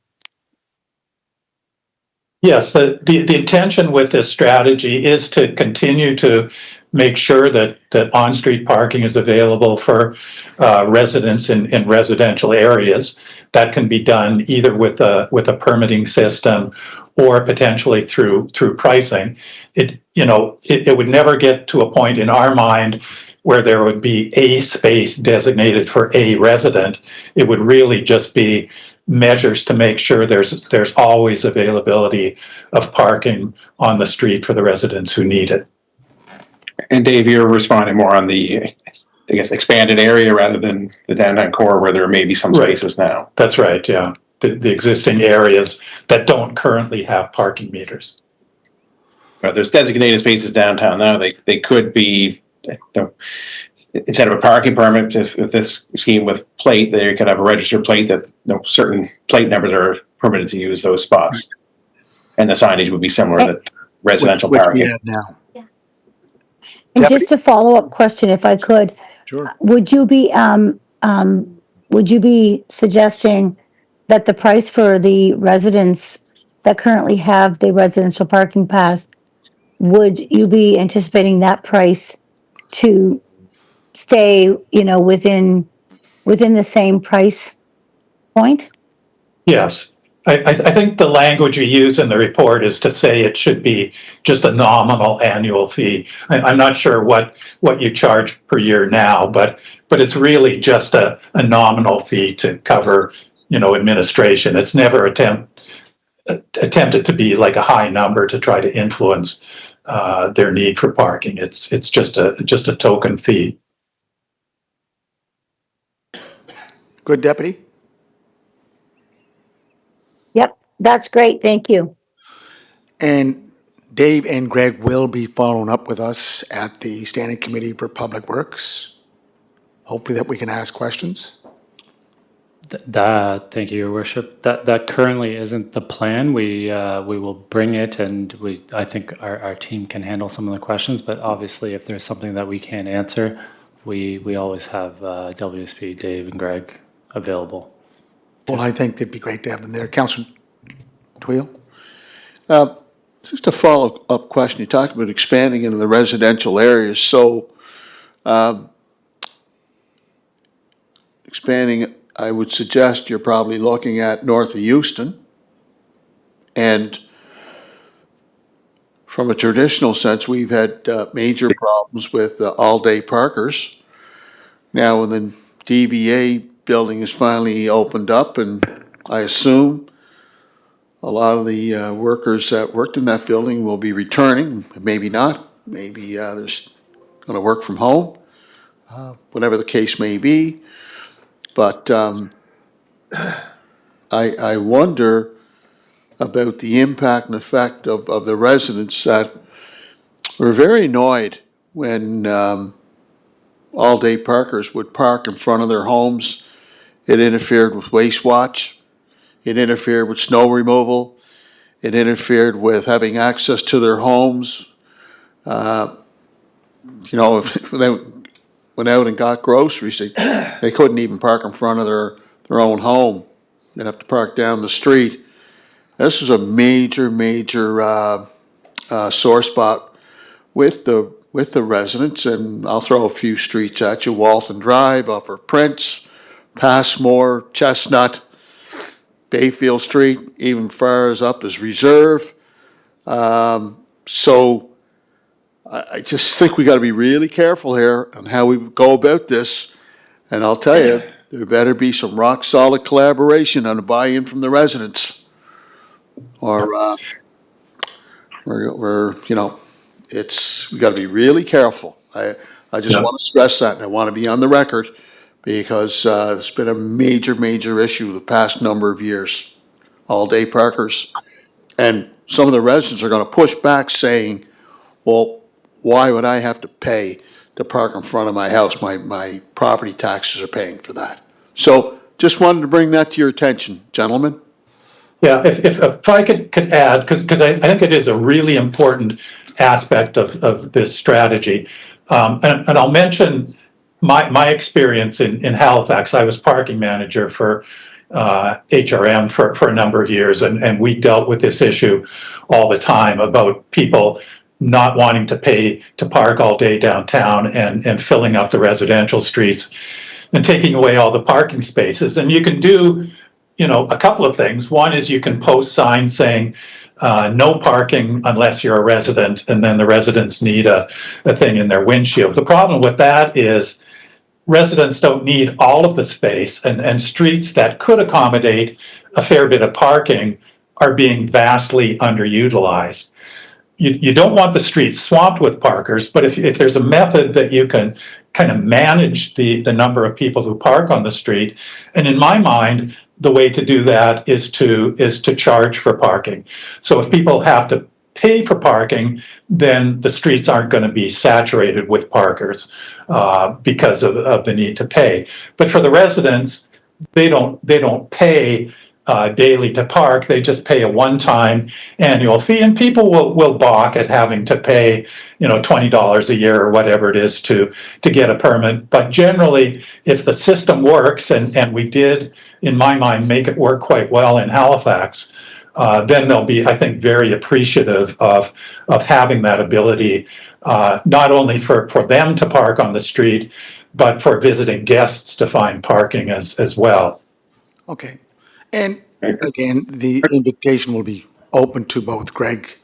Yes, the intention with this strategy is to continue to make sure that on-street parking is available for residents in residential areas. That can be done either with a permitting system or potentially through pricing. It would never get to a point in our mind where there would be a space designated for a resident. It would really just be measures to make sure there's always availability of parking on the street for the residents who need it. And Dave, you're responding more on the, I guess, expanded area rather than the downtown core where there may be some Right. spaces now. That's right, yeah. The existing areas that don't currently have parking meters. But there's designated spaces downtown now. They could be, you know, instead of a parking permit, if this scheme with plate, they could have a registered plate that, you know, certain plate numbers are permitted to use those spots. And the signage would be similar to residential Which we parking. have now. And just a follow-up question, if I could. Sure. Would you be suggesting that the price for the residents that currently have the residential parking pass, would you be anticipating that price to stay, within the same price point? Yes. I think the language we use in the report is to say it should be just a nominal annual fee. I'm not sure what you charge per year now, but it's really just a nominal fee to cover, administration. It's never attempted to be like a high number to try to influence their need for parking. It's just a token fee. Good, Deputy? Yep, that's great, thank you. And Dave and Greg will be following up with us at the Standing Committee for Public Works. Hopefully that we can ask questions. Thank you, Your Worship. That currently isn't the plan. We will bring it, and I think our team can handle some of the questions. But obviously, if there's something that we can't answer, we always have WSP, Dave, and Greg available. Well, I think it'd be great to have them there. Councillor Tweel? Just a follow-up question. You talked about expanding into the residential areas. So, expanding, I would suggest you're probably looking at north of Houston. And from a traditional sense, we've had major problems with all-day parkers. Now, when the DVA building is finally opened up, and I assume a lot of the workers that worked in that building will be returning, maybe not, maybe they're going to work from home, whatever the case may be. But I wonder about the impact and effect of the residents that were very annoyed when all-day parkers would park in front of their homes. It interfered with Waste Watch. It interfered with snow removal. It interfered with having access to their homes. If they went out and got groceries, they couldn't even park in front of their own home. They'd have to park down the street. This is a major sore spot with the residents, and I'll throw a few streets at you: Walton Drive, Upper Prince, Passmore, Chestnut, Bayfield Street, even far as up as Reserve. So I just think we got to be really careful here on how we go about this. And I'll tell you, there better be some rock solid collaboration on the buy-in from the residents. Or we got to be really careful. I just want to stress that, and I want to be on the record, because it's been a major issue the past number of years, all-day parkers. And some of the residents are going to push back saying, well, why would I have to pay to park in front of my house? My property taxes are paying for that. So just wanted to bring that to your attention, gentlemen. Yeah, if I could add, because I think it is a really important aspect of this strategy. And I'll mention my experience in Halifax. I was parking manager for HRM for a number of years, and we dealt with this issue all the time about people not wanting to pay to park all day downtown and filling up the residential streets and taking away all the parking spaces. And you can do, a couple of things. One is you can post signs saying, no parking unless you're a resident, and then the residents need a thing in their windshield. The problem with that is residents don't need all of the space, and streets that could accommodate a fair bit of parking are being vastly underutilized. You don't want the streets swamped with parkers, but if there's a method that you can kind of manage the number of people who park on the street, and in my mind, the way to do that is to charge for parking. So if people have to pay for parking, then the streets aren't going to be saturated with parkers because of the need to pay. But for the residents, they don't pay daily to park. They just pay a one-time annual fee, and people will balk at having to pay, $20 a year or whatever it is to get a permit. But generally, if the system works, and we did, in my mind, make it work quite well in Halifax, then they'll be, I think, very appreciative of having that ability, not only for them to park on the street, but for visiting guests to find parking as well. Okay. And again, the invitation will be open to both Greg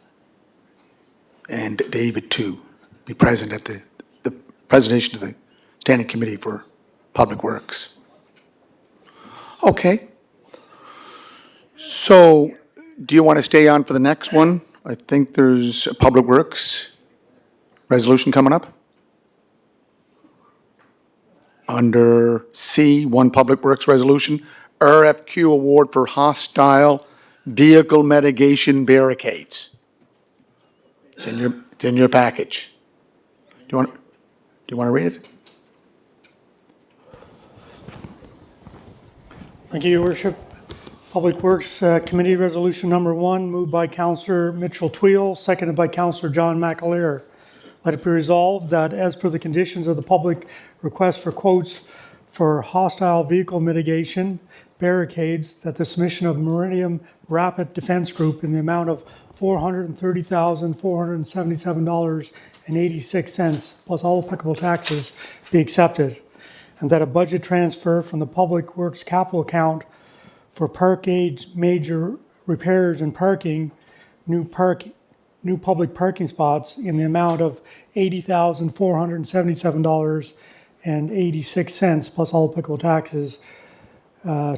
and David to be present at the presentation of the Standing Committee for Public Works. Okay. So, do you want to stay on for the next one? I think there's a Public Works resolution coming up. Under C, one Public Works resolution, RFQ award for hostile vehicle mitigation barricades. It's in your package. Do you want to read it? Thank you, Your Worship. Public Works Committee Resolution Number 1, moved by Councillor Mitchell Tweel, seconded by Councillor John McAleer. Let it be resolved that as per the conditions of the public request for quotes for hostile vehicle mitigation barricades, that the submission of Meridian Rapid Defense Group in the amount of $430,477.86 plus all applicable taxes be accepted, and that a budget transfer from the Public Works capital account for parkade major repairs and parking, new public parking spots in the amount of $80,477.86 plus all applicable taxes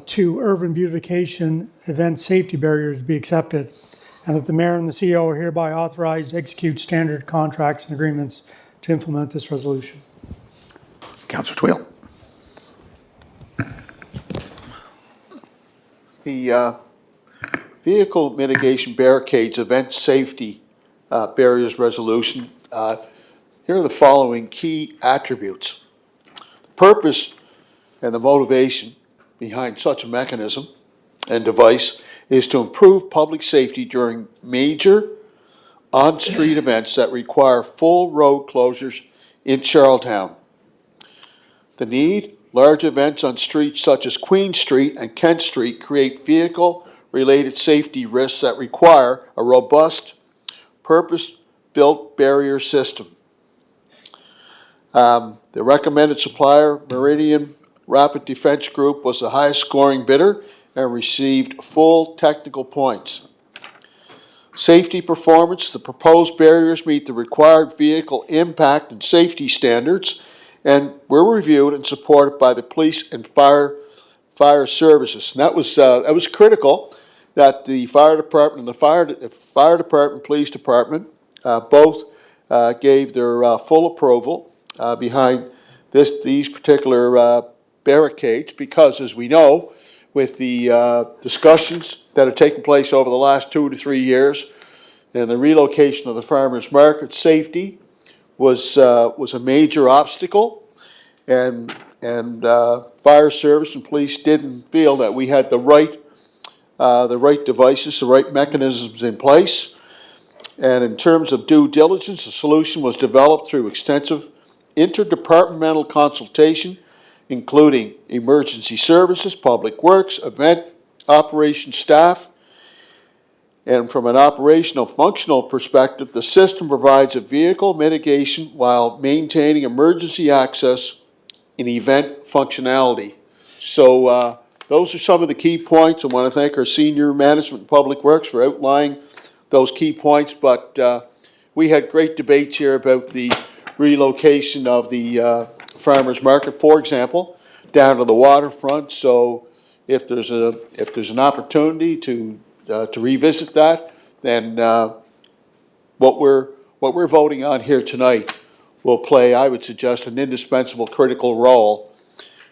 to urban beautification event safety barriers be accepted, and that the mayor and the CEO are hereby authorized to execute standard contracts and agreements to implement this resolution. Councillor Tweel. The vehicle mitigation barricades event safety barriers resolution. Here are the following key attributes. The purpose and the motivation behind such a mechanism and device is to improve public safety during major on-street events that require full road closures in Charlottetown. The need: large events on streets such as Queen Street and Kent Street create vehicle-related safety risks that require a robust, purpose-built barrier system. The recommended supplier, Meridian Rapid Defense Group, was the highest scoring bidder and received full technical points. Safety performance: the proposed barriers meet the required vehicle impact and safety standards and were reviewed and supported by the police and fire services. And that was critical, that the fire department and the fire department, police department, both gave their full approval behind these particular barricades, because, as we know, with the discussions that have taken place over the last 2 to 3 years and the relocation of the farmers market, safety was a major obstacle, and fire service and police didn't feel that we had the right devices, the right mechanisms in place. And in terms of due diligence, the solution was developed through extensive interdepartmental consultation, including emergency services, public works, event operations staff. And from an operational functional perspective, the system provides a vehicle mitigation while maintaining emergency access and event functionality. So those are some of the key points. I want to thank our senior management in Public Works for outlining those key points, but we had great debates here about the relocation of the farmer's market, for example, down to the waterfront. So if there's an opportunity to revisit that, then what we're voting on here tonight will play, I would suggest, an indispensable, critical role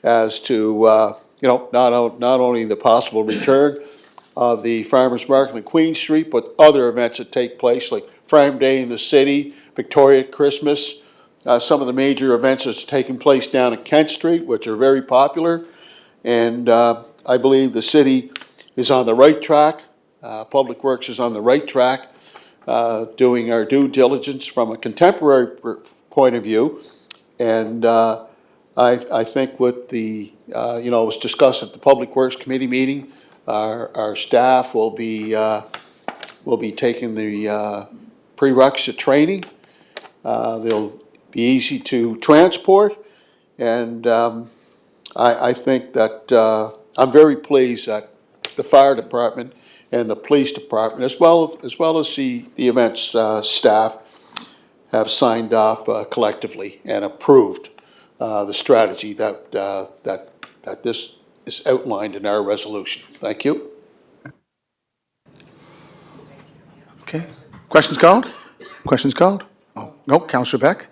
as to not only the possible return of the farmers market on Queen Street, but other events that take place like Farm Day in the city, Victoria Christmas, some of the major events that's taking place down at Kent Street, which are very popular. And I believe the city is on the right track. Public Works is on the right track, doing our due diligence from a contemporary point of view. And I think with the, it was discussed at the Public Works Committee meeting, our staff will be taking the prerequisite training. They'll be easy to transport, and I think that I'm very pleased that the fire department and the police department, as well as the events staff, have signed off collectively and approved the strategy that this is outlined in our resolution. Thank you. Okay. Questions called? Questions called? Oh, no, Councillor Beck?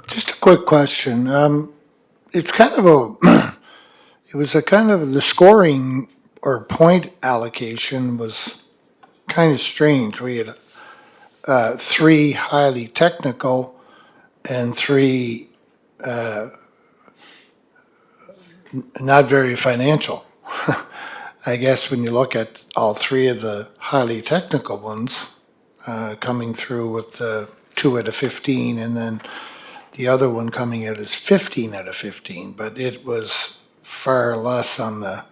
Just a quick question. It's kind of it was a kind of, the scoring or point allocation was kind of strange. We had 3 highly technical and 3 not very financial. I guess when you look at all 3 of the highly technical ones coming through with the 2 out of 15, and then the other one coming out as 15 out of 15, but it was far less on the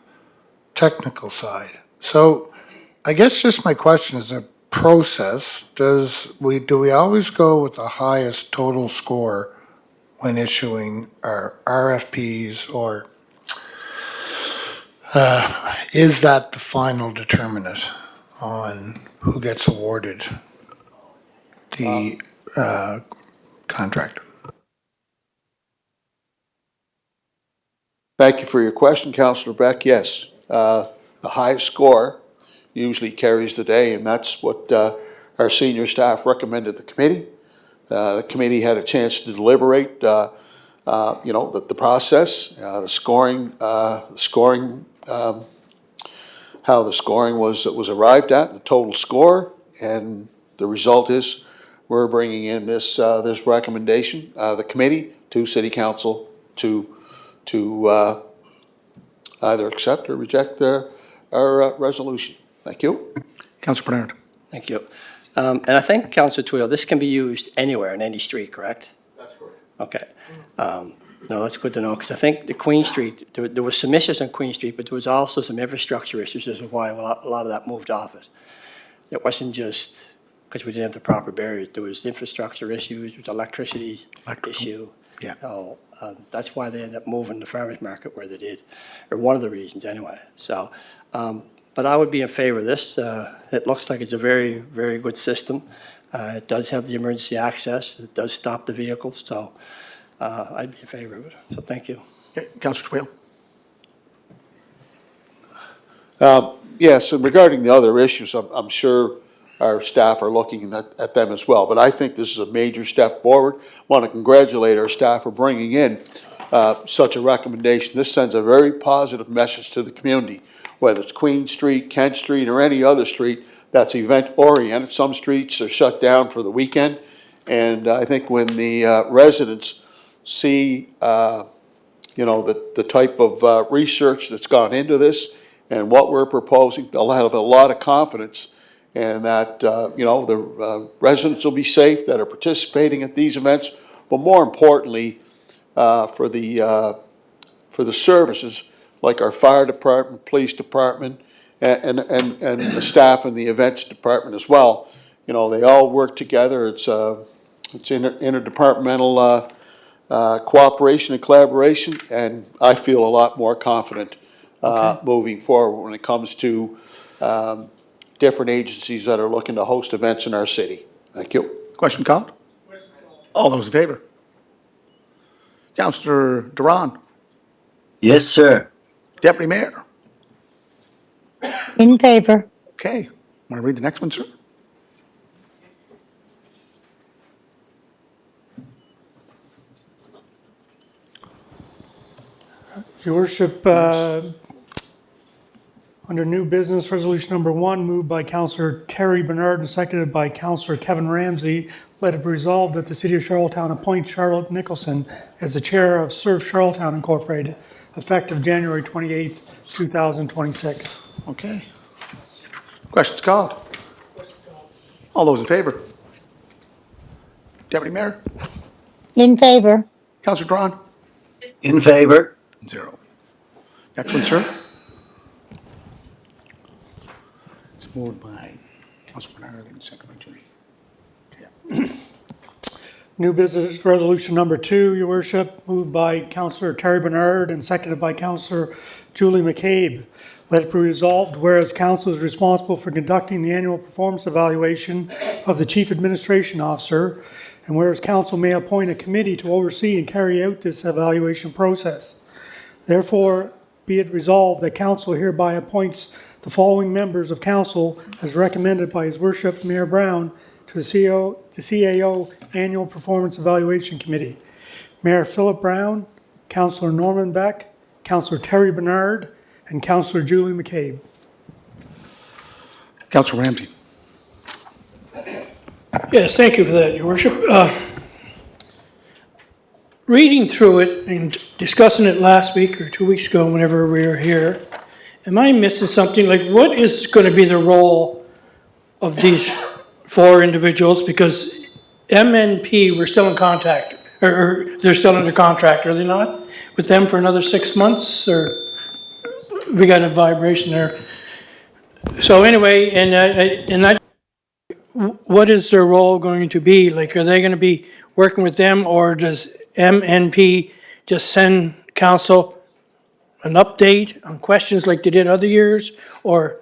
technical side. So I guess just my question is, a process, do we always go with the highest total score when issuing our RFPs, or is that the final determinant on who gets awarded the contract? Thank you for your question, Councillor Beck. Yes, the highest score usually carries the day, and that's what our senior staff recommended the committee. The committee had a chance to deliberate, the process, the scoring, how the scoring was arrived at, the total score, and the result is we're bringing in this recommendation, the committee, to City Council to either accept or reject our resolution. Thank you. Councillor Bernard? Thank you. And I think, Councillor Twill, this can be used anywhere in any street, correct? That's correct. Okay. No, that's good to know, because I think the Queen Street, there was some issues on Queen Street, but there was also some infrastructure issues, as to why a lot of that moved off it. It wasn't just because we didn't have the proper barriers. There was infrastructure issues, there was electricity issue. Yeah. So that's why they ended up moving the farmers market where they did, or one of the reasons anyway. So, but I would be in favor of this. It looks like it's a very, very good system. It does have the emergency access. It does stop the vehicles. So I'd be in favor of it. So thank you. Okay, Councillor Twill. Yes, and regarding the other issues, I'm sure our staff are looking at them as well. But I think this is a major step forward. I want to congratulate our staff for bringing in such a recommendation. This sends a very positive message to the community, whether it's Queen Street, Kent Street, or any other street that's event-oriented. Some streets are shut down for the weekend, and I think when the residents see, the type of research that's gone into this and what we're proposing, they'll have a lot of confidence, and that, the residents will be safe that are participating at these events, but more importantly, for the services like our fire department, police department, and the staff in the events department as well. They all work together. It's interdepartmental cooperation and collaboration, and I feel a lot more confident moving forward when it comes to different agencies that are looking to host events in our city. Thank you. Question called? All those in favor? Councillor Duran, Yes, sir. Deputy Mayor. In favor. Okay, want to read the next one, sir? Your worship, under new business, resolution number 1, moved by Councillor Terry Bernard and seconded by Councillor Kevin Ramsey. Let it be resolved that the City of Charlottetown appoint Charlotte Nicholson as the Chair of Serve Charlottetown Incorporated, effective January 28th, 2026. Okay. Questions called? All those in favor? Deputy Mayor? In favor. Councillor Duran? In favor. 0. Next one, sir? It's moved by Councillor Bernard and seconded by Jimmy. New business, resolution number 2, your worship, moved by Councillor Terry Bernard and seconded by Councillor Julie McCabe. Let it be resolved, whereas council is responsible for conducting the annual performance evaluation of the Chief Administration Officer, and whereas council may appoint a committee to oversee and carry out this evaluation process. Therefore, be it resolved that council hereby appoints the following members of council as recommended by His Worship Mayor Brown to the CAO Annual Performance Evaluation Committee. Mayor Philip Brown, Councillor Norman Beck, Councillor Terry Bernard, and Councillor Julie McCabe. Councillor Ramsey. Yes, thank you for that, Your Worship. Reading through it and discussing it last week or 2 weeks ago, whenever we were here, am I missing something? Like, what is going to be the role of these 4 individuals? Because MNP, we're still in contact, or they're still under contract, are they not? With them for another 6 months, or we got a vibration there. So anyway, what is their role going to be? Like, are they going to be working with them, or does MNP just send council an update on questions like they did other years? Or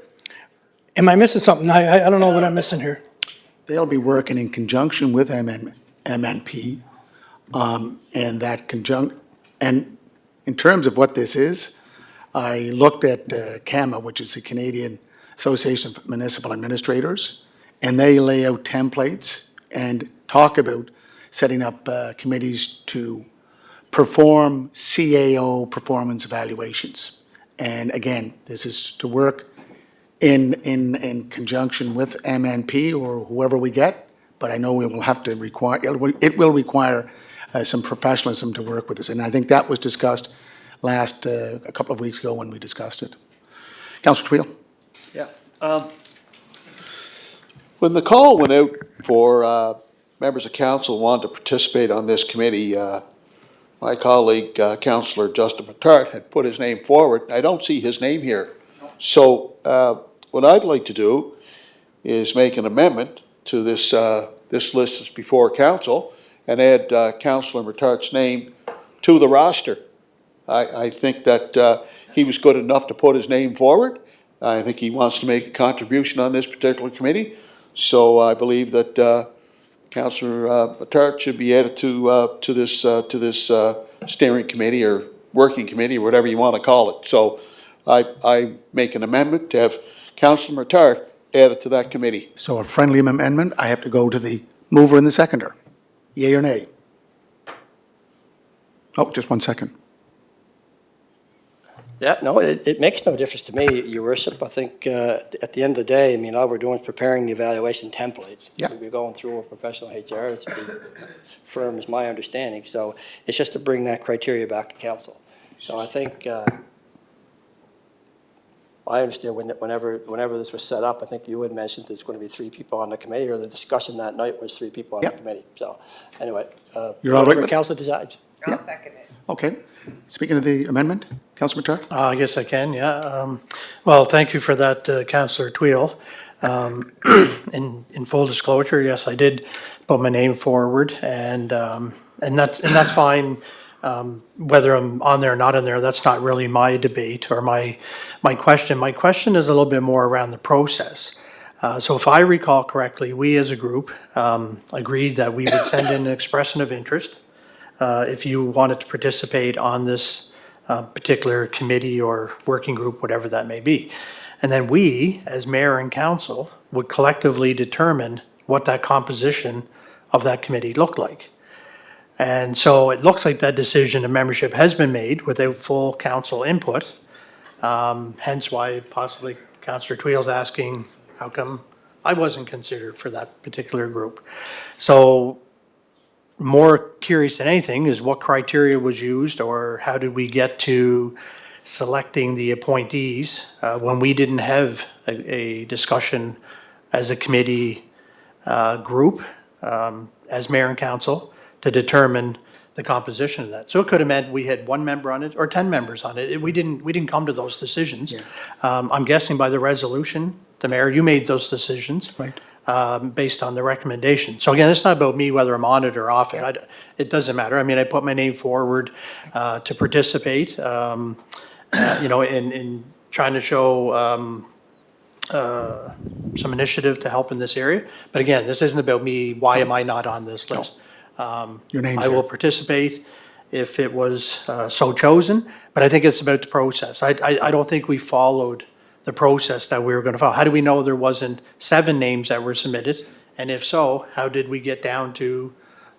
am I missing something? I don't know what I'm missing here. They'll be working in conjunction with MNP, and in terms of what this is, I looked at CAMA, which is the Canadian Association of Municipal Administrators, and they lay out templates and talk about setting up committees to perform CAO performance evaluations. And again, this is to work in conjunction with MNP or whoever we get, but I know we will have to it will require some professionalism to work with us. And I think that was discussed a couple of weeks ago when we discussed it. Councillor Tweel. Yeah. When the call went out for members of council wanted to participate on this committee, my colleague, Councillor Justin Matart, had put his name forward. I don't see his name here. So what I'd like to do is make an amendment to this list that's before council and add Councillor Matart's name to the roster. I think that he was good enough to put his name forward. I think he wants to make a contribution on this particular committee. So I believe that Councillor Matart should be added to this steering committee or working committee or whatever you want to call it. So I make an amendment to have Councillor Matart added to that committee. So a friendly amendment, I have to go to the mover and the seconder. Yea or nay? Oh, just 1 second. Yeah, no, it makes no difference to me, Your Worship. I think at the end of the day, I mean, all we're doing is preparing the evaluation template. Yeah. We're going through a professional HR, it's a big firm, is my understanding. So it's just to bring that criteria back to council. So I think, I understand whenever this was set up, I think you had mentioned there's going to be 3 people on the committee, or the discussion that night was 3 people on the committee. So anyway, You're all right whatever with- council decides. I'll second it. Okay. Speaking of the amendment, Councillor Matart? I guess I can, yeah. Well, thank you for that, Councillor Tweel. In full disclosure, yes, I did put my name forward, and that's fine. Whether I'm on there or not on there, that's not really my debate or my question. My question is a little bit more around the process. So if I recall correctly, we as a group agreed that we would send in an expression of interest if you wanted to participate on this particular committee or working group, whatever that may be. And then we, as mayor and council, would collectively determine what that composition of that committee looked like. And so it looks like that decision of membership has been made without full council input. Hence why possibly Councillor Tweel's asking, how come I wasn't considered for that particular group? So more curious than anything is what criteria was used, or how did we get to selecting the appointees when we didn't have a discussion as a committee group, as mayor and council, to determine the composition of that. So it could have meant we had 1 member on it or 10 members on it. We didn't come to those decisions. I'm guessing by the resolution, the mayor, you made those decisions. Right. Based on the recommendation. So again, it's not about me, whether I'm on it or off it. It doesn't matter. I mean, I put my name forward to participate, in trying to show some initiative to help in this area. But again, this isn't about me. Why am I not on this list? Your name's I will there. participate if it was so chosen, but I think it's about the process. I don't think we followed the process that we were going to follow. How do we know there wasn't 7 names that were submitted? And if so, how did we get down to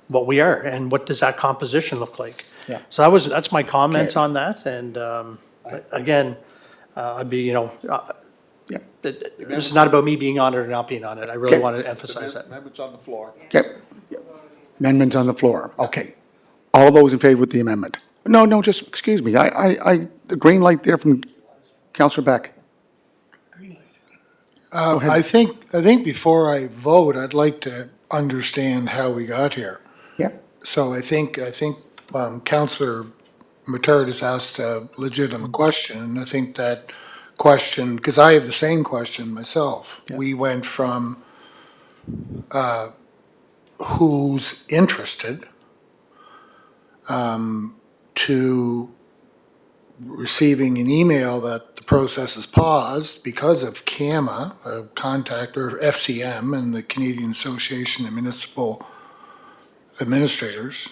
what we are? And what does that composition look like? Yeah. So that's my comments on that. And again, I'd be, this is not about me being on it or not being on it. I really Okay. want to emphasize that. Amendments on the floor. Okay. Amendments on the floor. Okay. All those in favor with the amendment? No, just, excuse me. The green light there from Councillor Beck. ahead. I think before I vote, I'd like to understand how we got here. Yeah. So I think Councillor Matard has asked a legitimate question, and I think that question, because I have the same question myself. Yeah. We went from who's interested to receiving an email that the process is paused because of CAMA, a contact, or FCM, and the Canadian Association of Municipal Administrators.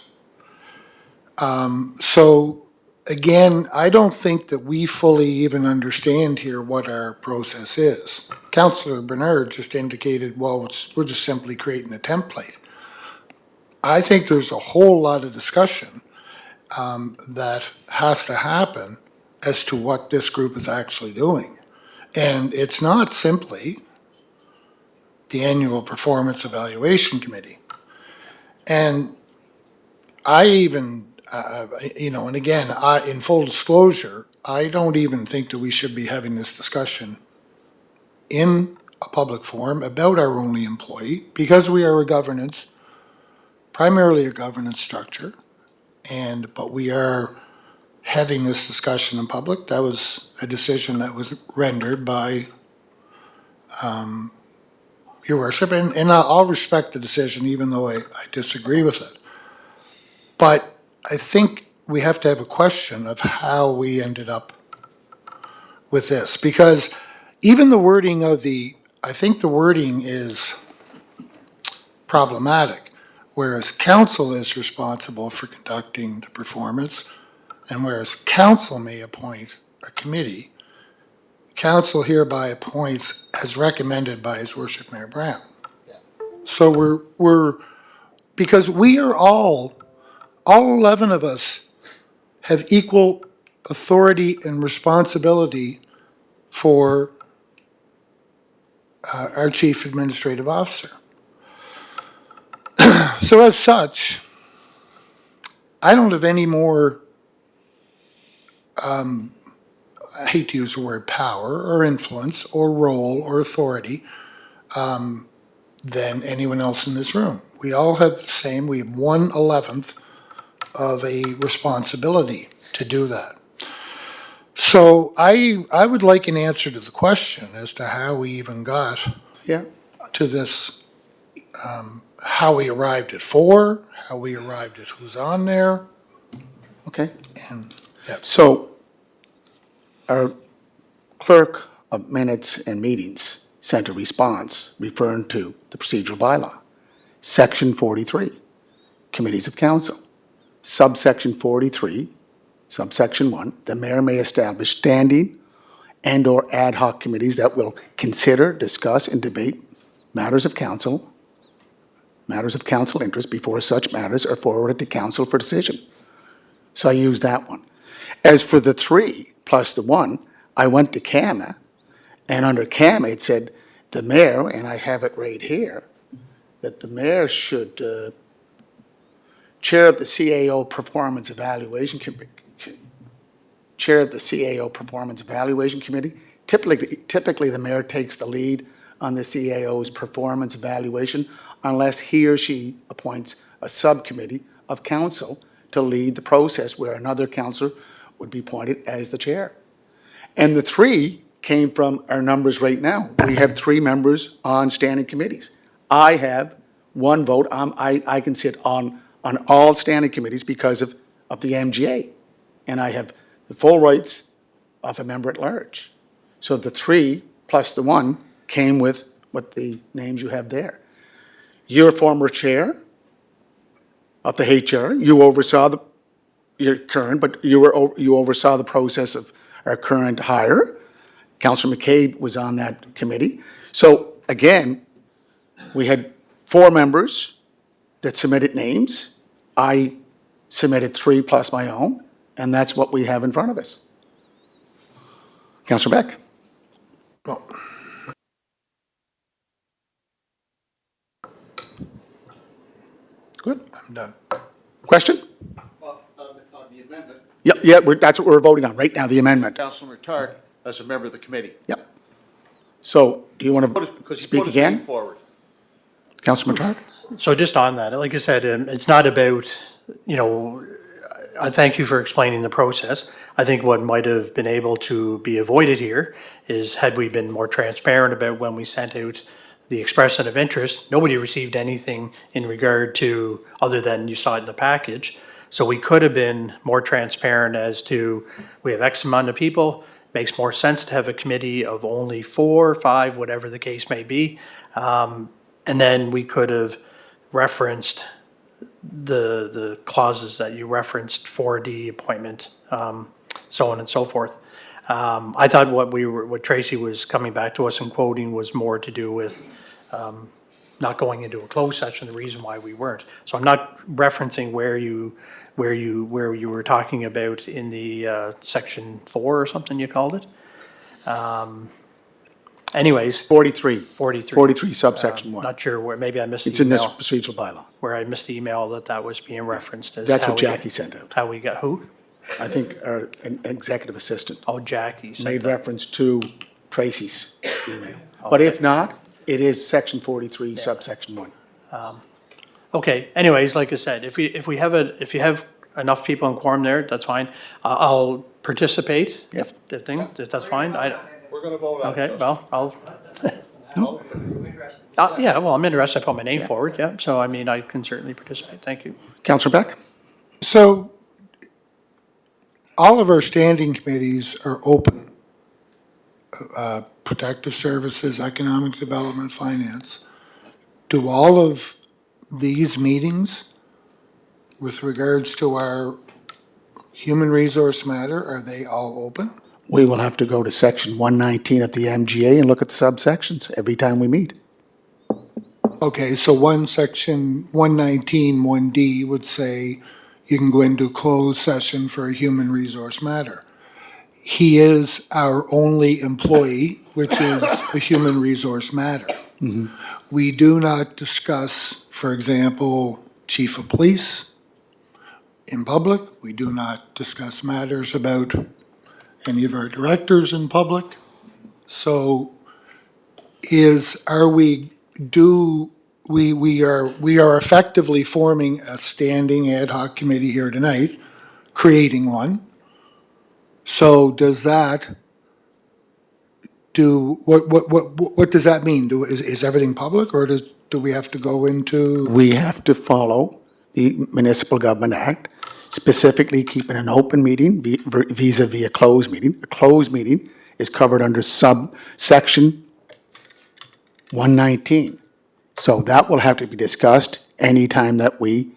So again, I don't think that we fully even understand here what our process is. Councillor Bernard just indicated, well, we're just simply creating a template. I think there's a whole lot of discussion that has to happen as to what this group is actually doing. And it's not simply the annual performance evaluation committee. And I even, and again, in full disclosure, I don't even think that we should be having this discussion in a public forum about our only employee, because we are primarily a governance structure, but we are having this discussion in public. That was a decision that was rendered by Your Worship, and I'll respect the decision even though I disagree with it. But I think we have to have a question of how we ended up with this, because even the wording I think the wording is problematic, whereas council is responsible for conducting the performance, and whereas council may appoint a committee, council hereby appoints as recommended by His Worship Mayor Brown. So because we are all 11 of us have equal authority and responsibility for our chief administrative officer. So as such, I don't have any more, I hate to use the word power or influence or role or authority than anyone else in this room. We all have the same, we have 1/11th of a responsibility to do that. So I would like an answer to the question as to how we even got to this, how we arrived at 4, how we arrived at who's on there. Okay. And So our clerk of minutes and meetings sent a response referring to the procedural bylaw, section 43, committees of council. subsection 43, subsection 1, the mayor may establish standing and/or ad hoc committees that will consider, discuss, and debate matters of council interest before such matters are forwarded to council for decision. So I used that one. As for the 3 plus the 1, I went to CAMA, and under CAMA, it said the mayor, and I have it right here, that the mayor should, chair of the CAO Performance Evaluation Committee, chair of the CAO Performance Evaluation Committee. Typically, the mayor takes the lead on the CAO's performance evaluation unless he or she appoints a subcommittee of council to lead the process where another councillor would be appointed as the chair. And the 3 came from our numbers right now. We have 3 members on standing committees. I have 1 vote. I can sit on all standing committees because of the MGA. And I have the full rights of a member at large. So the 3 plus the 1 came with what the names you have there. You're a former chair of the HR. You oversaw your current, but you oversaw the process of our current hire. Councillor McCabe was on that committee. So again, we had 4 members that submitted names. I submitted 3 plus my own, and that's what we have in front of us. Councillor Beck. Good. I'm done. Question? On the amendment, Yeah, that's what we're voting on right now, the amendment. Councilor Tark, as a member of the committee. Yep. So do you want Because to he speak put his name again? forward. Councilor Matar? So just on that, like I said, it's not about, I thank you for explaining the process. I think what might have been able to be avoided here is had we been more transparent about when we sent out the expression of interest, nobody received anything in regard to, other than you saw it in the package. So we could have been more transparent as to, we have X amount of people, makes more sense to have a committee of only 4 or 5, whatever the case may be. And then we could have referenced the clauses that you referenced for the appointment, so on and so forth. I thought what Tracy was coming back to us and quoting was more to do with not going into a closed session, the reason why we weren't. So I'm not referencing where you were talking about in the section 4 or something you called it. Anyways. 43. 43. 43 subsection 1. Not sure where, maybe I missed the It's in this email, procedural bylaw. where I missed the email that was being referenced as That's how what we- Jackie sent out. How we got, who? I think our executive assistant Oh, Jackie sent made that. reference to Tracy's email. But if not, it is section 43 subsection 1. Okay, anyways, like I said, if you have enough people in quorum there, that's fine. I'll participate if that's fine. We're going to vote on it. Okay, well, I'll. Yeah, well, I'm interested. I put my name forward, yeah. So, I mean, I can certainly participate. Thank you. Councillor Beck? So all of our standing committees are open. Protective Services, Economic Development, Finance. Do all of these meetings with regards to our human resource matter, are they all open? We will have to go to section 119 of the MGA and look at the subsections every time we meet. Okay, so one section, 119, 1D would say you can go into closed session for a human resource matter. He is our only employee, which is a human resource matter. We do not discuss, for example, chief of police in public. We do not discuss matters about any of our directors in public. So we are effectively forming a standing ad hoc committee here tonight, creating one. So does that what does that mean? Is everything public, or do we have to go into? We have to follow the Municipal Government Act, specifically keeping an open meeting vis-a-vis a closed meeting. A closed meeting is covered under subsection 119. So that will have to be discussed anytime that we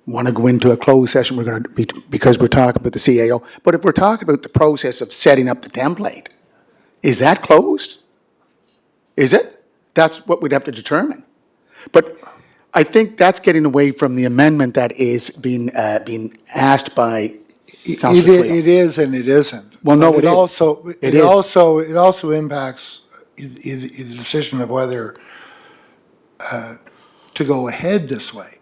want to go into a closed session, we're going to be, because we're talking about the CAO. But if we're talking about the process of setting up the template, is that closed? Is it? That's what we'd have to determine. But I think that's getting away from the amendment that is being asked by Councillor Twill. It is and it isn't. Well, no, But it is. also, It it is. also impacts the decision of whether to go ahead this way.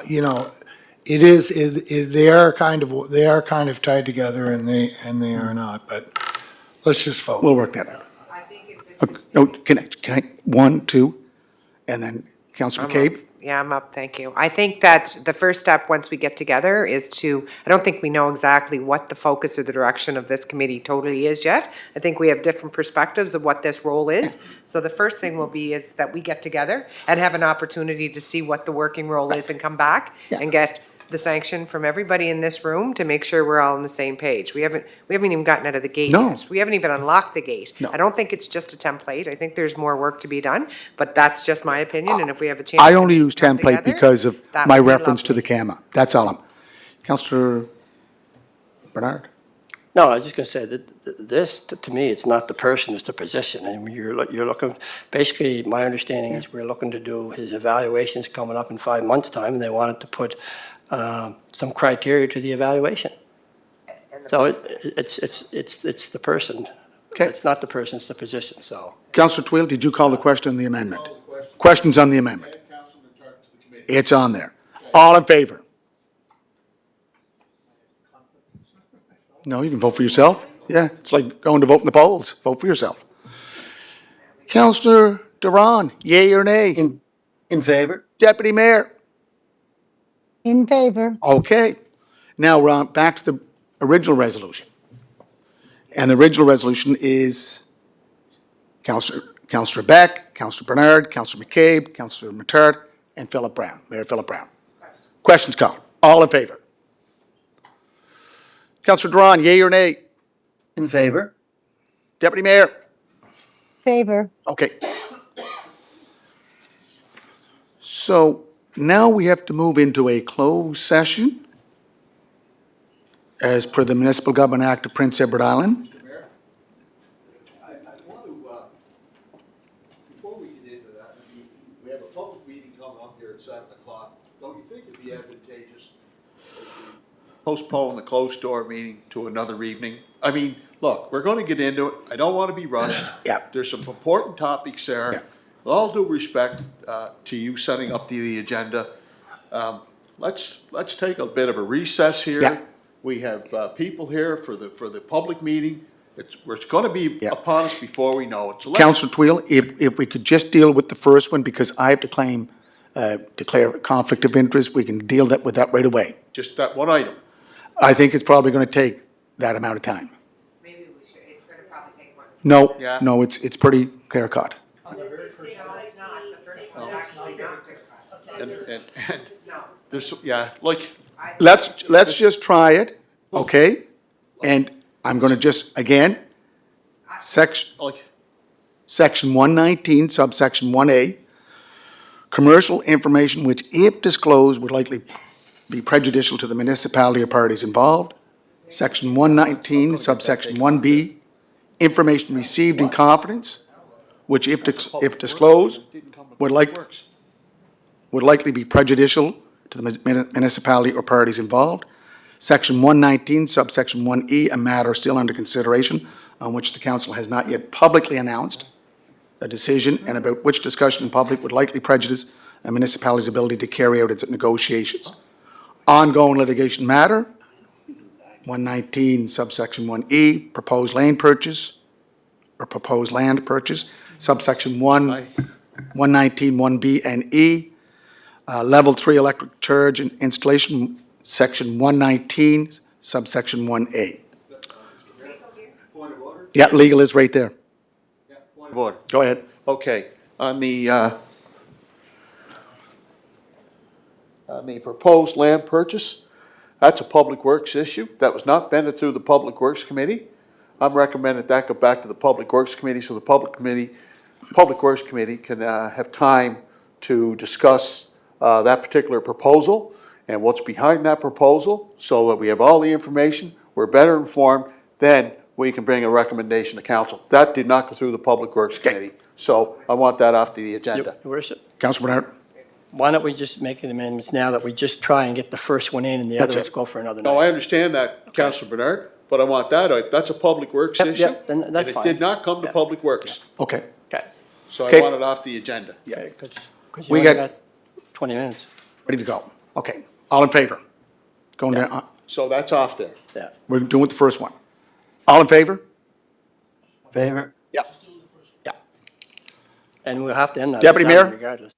You know, it is, they are kind of tied together and they are not, but let's just vote. We'll work that out. No, can I, 1, 2, and then Councillor McCabe? Yeah, I'm up, thank you. I think that the first step, once we get together, is to, I don't think we know exactly what the focus or the direction of this committee totally is yet. I think we have different perspectives of what this role is. So the first thing will be is that we get together and have an opportunity to see what the working role is and come back and get the sanction from everybody in this room to make sure we're all on the same page. We haven't even gotten out of the gate No. yet. We haven't even unlocked the gate. No. I don't think it's just a template. I think there's more work to be done, but that's just my opinion, and if we have a chance. I to only use come template together, because of that my would be reference to the lovely. CAMA. That's all. Councillor Bernard? No, I was just going to say that this, to me, it's not the person, it's the position. And you're looking, basically, my understanding is we're looking to do his evaluations coming up in 5 months' time, and they wanted to put some criteria to the evaluation. So it's the person. Okay. It's not the person, it's the position, so. Councillor Twill, did you call the question on the amendment? Questions on the amendment? It's on there. All in favor? No, you can vote for yourself. Yeah, it's like going to vote in the polls. Vote for yourself. Councillor Duran, yea or nay? In favor? Deputy Mayor? In favor. Okay. Now we're on, back to the original resolution. And the original resolution is Councillor Beck, Councillor Bernard, Councillor McCabe, Councillor Matard, and Philip Brown, Mayor Philip Brown. Questions called. All in favor? Councillor Duran, yea or nay? In favor? Deputy Mayor? Favor. Okay. So now we have to move into a closed session as per the Municipal Government Act of Prince Edward Island. I want to, before we get into that, we have a public meeting coming up here at 7 o'clock. Don't you think it'd be advantageous if we postpone the closed door meeting to another evening? I mean, look, we're going to get into it. I don't want to be rushed. Yeah. There's some important topics there. Yeah. With all due respect to you setting up the agenda, let's take a bit of a recess here. Yeah. We have people here for the public meeting. It's going to be Yeah. upon us before we know it. So let's, Councillor Twill, if we could just deal with the first one, because I have to declare a conflict of interest, we can deal with that right away. just that one item. I think it's probably going to take that amount of time. Maybe we should, it's gonna probably take one. No, Yeah. no, it's pretty clear cut. And there's, yeah, like, Let's just try it, okay? And I'm going to just, again, section 119, subsection 1A, commercial information which, if disclosed, would likely be prejudicial to the municipality or parties involved. Section 119, subsection 1B, information received in confidence, which, if disclosed, would likely be prejudicial to the municipality or parties involved. Section 119, subsection 1E, a matter still under consideration on which the council has not yet publicly announced a decision and about which discussion in public would likely prejudice a municipality's ability to carry out its negotiations. Ongoing litigation matter, 119, subsection 1E, proposed land purchase or proposed land purchase, subsection 119, 1B and E, level 3 electric charge and installation, section 119, subsection 1A. point of order? Yeah, legal is right there. Point of order. Go ahead. Okay, on the proposed land purchase, that's a Public Works issue. That was not vetted through the Public Works Committee. I'm recommending that go back to the Public Works Committee so the Public Works Committee can have time to discuss that particular proposal and what's behind that proposal, so that we have all the information, we're better informed, then we can bring a recommendation to council. That did not go through the Public Works Committee, so I want that off the agenda. Your worship, Councilor Bernard? why don't we just make an amendments now that we just try and get the first one in and the That's other ones it. go for another No, night? I understand that, Councilor Bernard, but I want that, that's a Public Works Yep, issue. yep, then that's And fine. it did not come to Yeah. Public Works, Okay. Okay. so I Okay. want it off the agenda. Yeah. Because We you only got- got 20 minutes. Ready to go. Okay. All in favor? Going down, So that's off there. Yeah. we're doing with the first one. All in favor? Favor? Yeah. Yeah. And we'll have to end that. Deputy Saturday Mayor? regardless.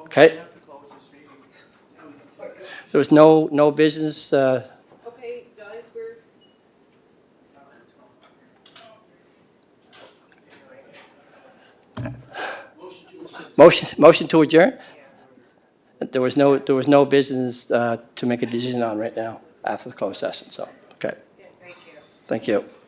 Okay. There was no business, Okay, guys, we're. motion to adjourn? There was no business to make a decision on right now after the closed session, so, okay. Thank you. Thank you.